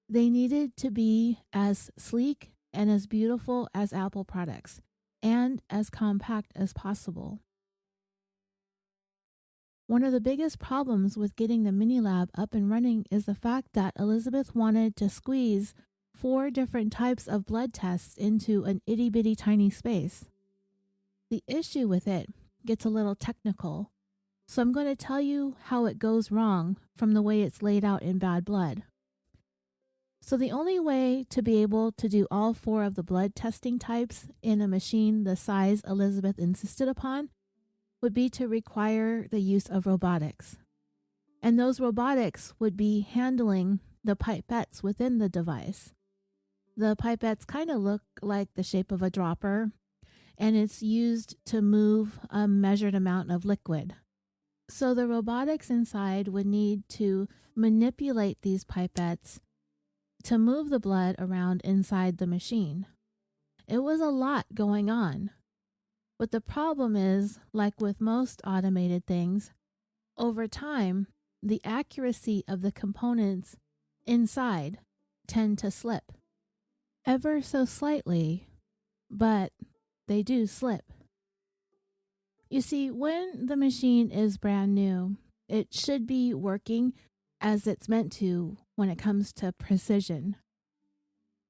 they needed to be as sleek and as beautiful as Apple products, and as compact as possible. One of the biggest problems with getting the mini lab up and running is the fact that Elizabeth wanted to squeeze 4 different types of blood tests into an itty-bitty tiny space. The issue with it gets a little technical, so I'm going to tell you how it goes wrong from the way it's laid out in Bad Blood. So the only way to be able to do all 4 of the blood testing types in a machine the size Elizabeth insisted upon would be to require the use of robotics. And those robotics would be handling the pipettes within the device. The pipettes kind of look like the shape of a dropper, and it's used to move a measured amount of liquid. So the robotics inside would need to manipulate these pipettes to move the blood around inside the machine. It was a lot going on. But the problem is, like with most automated things, over time, the accuracy of the components inside tend to slip. Ever so slightly, but they do slip. You see, when the machine is brand new, it should be working as it's meant to when it comes to precision.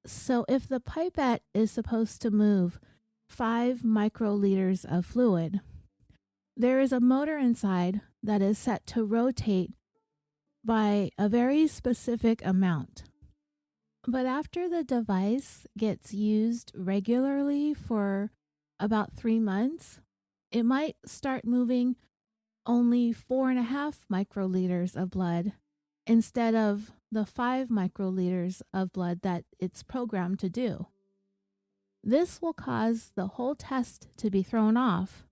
So if the pipette is supposed to move 5 microliters of fluid, there is a motor inside that is set to rotate by a very specific amount. But after the device gets used regularly for about 3 months, it might start moving only 4.5 microliters of blood instead of the 5 microliters of blood that it's programmed to do. This will cause the whole test to be thrown off,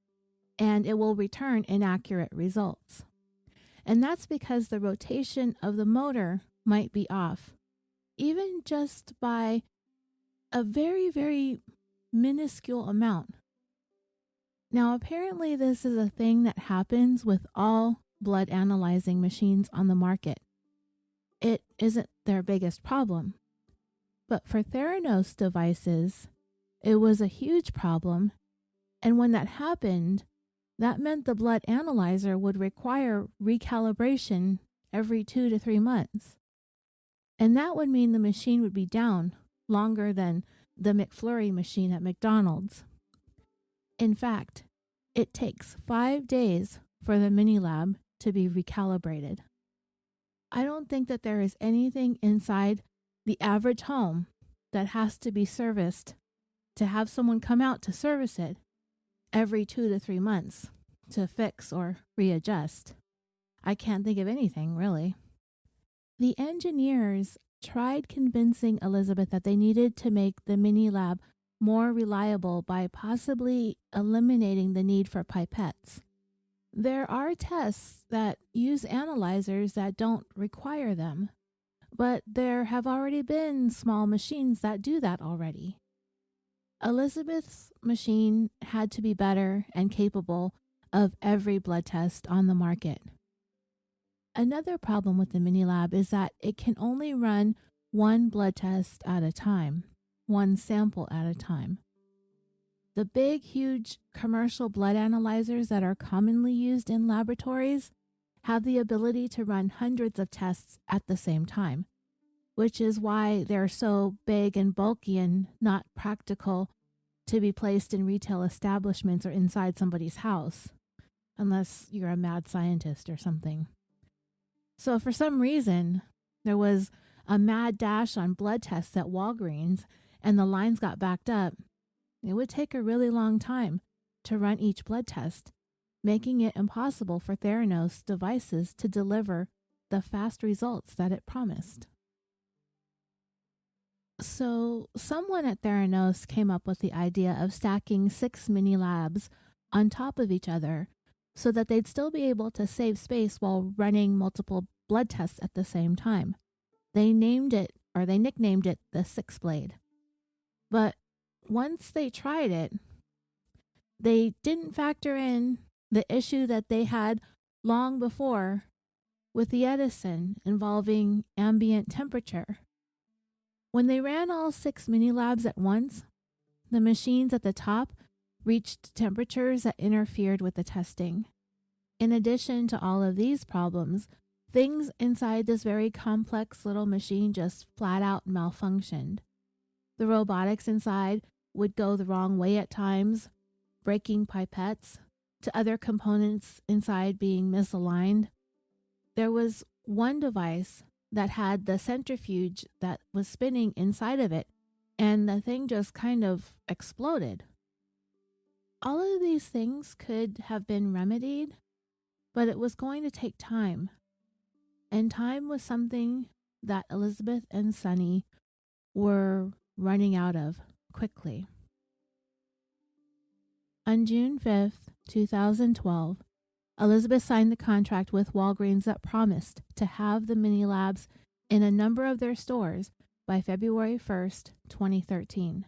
and it will return inaccurate results. And that's because the rotation of the motor might be off, even just by a very, very minuscule amount. Now, apparently this is a thing that happens with all blood analyzing machines on the market. It isn't their biggest problem. But for Theranos devices, it was a huge problem, and when that happened, that meant the blood analyzer would require recalibration every 2 to 3 months. And that would mean the machine would be down longer than the McFlurry machine at McDonald's. In fact, it takes 5 days for the mini lab to be recalibrated. I don't think that there is anything inside the average home that has to be serviced to have someone come out to service it every 2 to 3 months to fix or readjust. I can't think of anything, really. The engineers tried convincing Elizabeth that they needed to make the mini lab more reliable by possibly eliminating the need for pipettes. There are tests that use analyzers that don't require them, but there have already been small machines that do that already. Elizabeth's machine had to be better and capable of every blood test on the market. Another problem with the mini lab is that it can only run one blood test at a time, one sample at a time. The big, huge commercial blood analyzers that are commonly used in laboratories have the ability to run hundreds of tests at the same time, which is why they're so big and bulky and not practical to be placed in retail establishments or inside somebody's house, unless you're a mad scientist or something. So for some reason, there was a mad dash on blood tests at Walgreens and the lines got backed up. It would take a really long time to run each blood test, making it impossible for Theranos devices to deliver the fast results that it promised. So someone at Theranos came up with the idea of stacking 6 mini labs on top of each other so that they'd still be able to save space while running multiple blood tests at the same time. They nicknamed it the 6-blade. But once they tried it, they didn't factor in the issue that they had long before with the Edison involving ambient temperature. When they ran all 6 mini labs at once, the machines at the top reached temperatures that interfered with the testing. In addition to all of these problems, things inside this very complex little machine just flat out malfunctioned. The robotics inside would go the wrong way at times, breaking pipettes, to other components inside being misaligned. There was one device that had the centrifuge that was spinning inside of it, and the thing just kind of exploded. All of these things could have been remedied, but it was going to take time. And time was something that Elizabeth and Sunny were running out of quickly. On June 5th, 2012, Elizabeth signed the contract with Walgreens that promised to have the mini labs in a number of their stores by February 1st, 2013.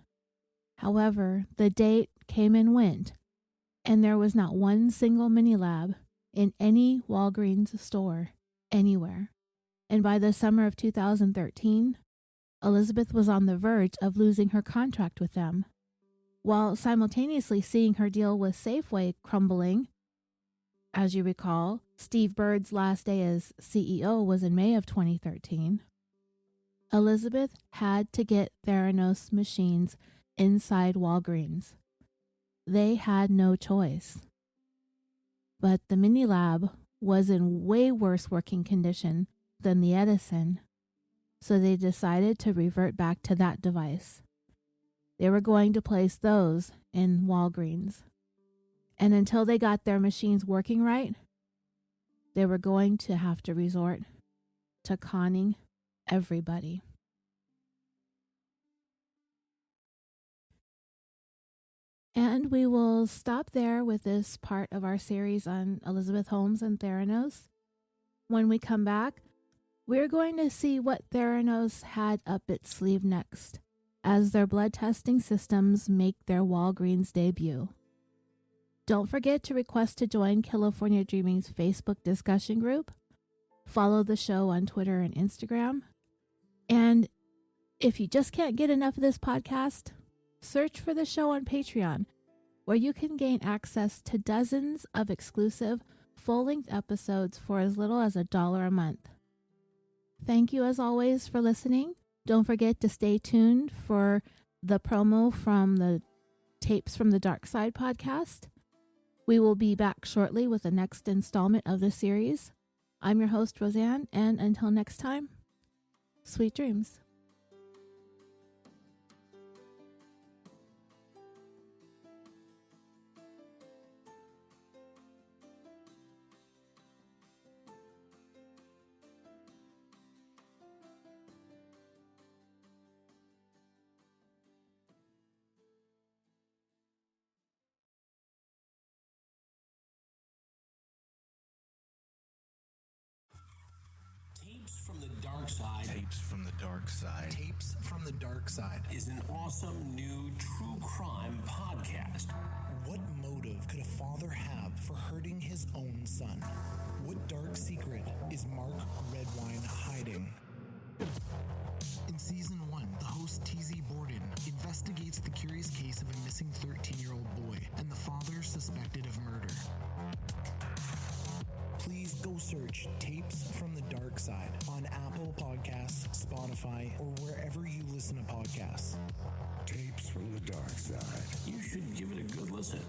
However, the date came and went, and there was not one single mini lab in any Walgreens store anywhere. And by the summer of 2013, Elizabeth was on the verge of losing her contract with them, while simultaneously seeing her deal with Safeway crumbling. As you recall, Steve Bird's last day as CEO was in May of 2013. Elizabeth had to get Theranos machines inside Walgreens. They had no choice. But the mini lab was in way worse working condition than the Edison, so they decided to revert back to that device. They were going to place those in Walgreens. And until they got their machines working right, they were going to have to resort to conning everybody. And we will stop there with this part of our series on Elizabeth Holmes and Theranos. When we come back, we're going to see what Theranos had up its sleeve next, as their blood testing systems make their Walgreens debut. Don't forget to request to join Killafornia Dreaming's Facebook discussion group. Follow the show on Twitter and Instagram. And if you just can't get enough of this podcast, search for the show on Patreon, where you can gain access to dozens of exclusive full-length episodes for as little as $1 a month. Thank you as always for listening. Don't forget to stay tuned for the promo from the Tapes from the Dark Side podcast. We will be back shortly with the next installment of the series. I'm your host, Roseanne, and until next time, sweet dreams. Tapes from the Dark Side. Tapes from the Dark Side. Tapes from the Dark Side is an awesome new true crime podcast. What motive could a father have for hurting his own son. What dark secret is Mark Redwine hiding? In Season 1, the host T.Z. Borden investigates the curious case of a missing 13-year-old boy and the father suspected of murder. Please go search Tapes from the Dark Side on Apple Podcasts, Spotify, or wherever you listen to podcasts. Tapes from the Dark Side. You should give it a good listen.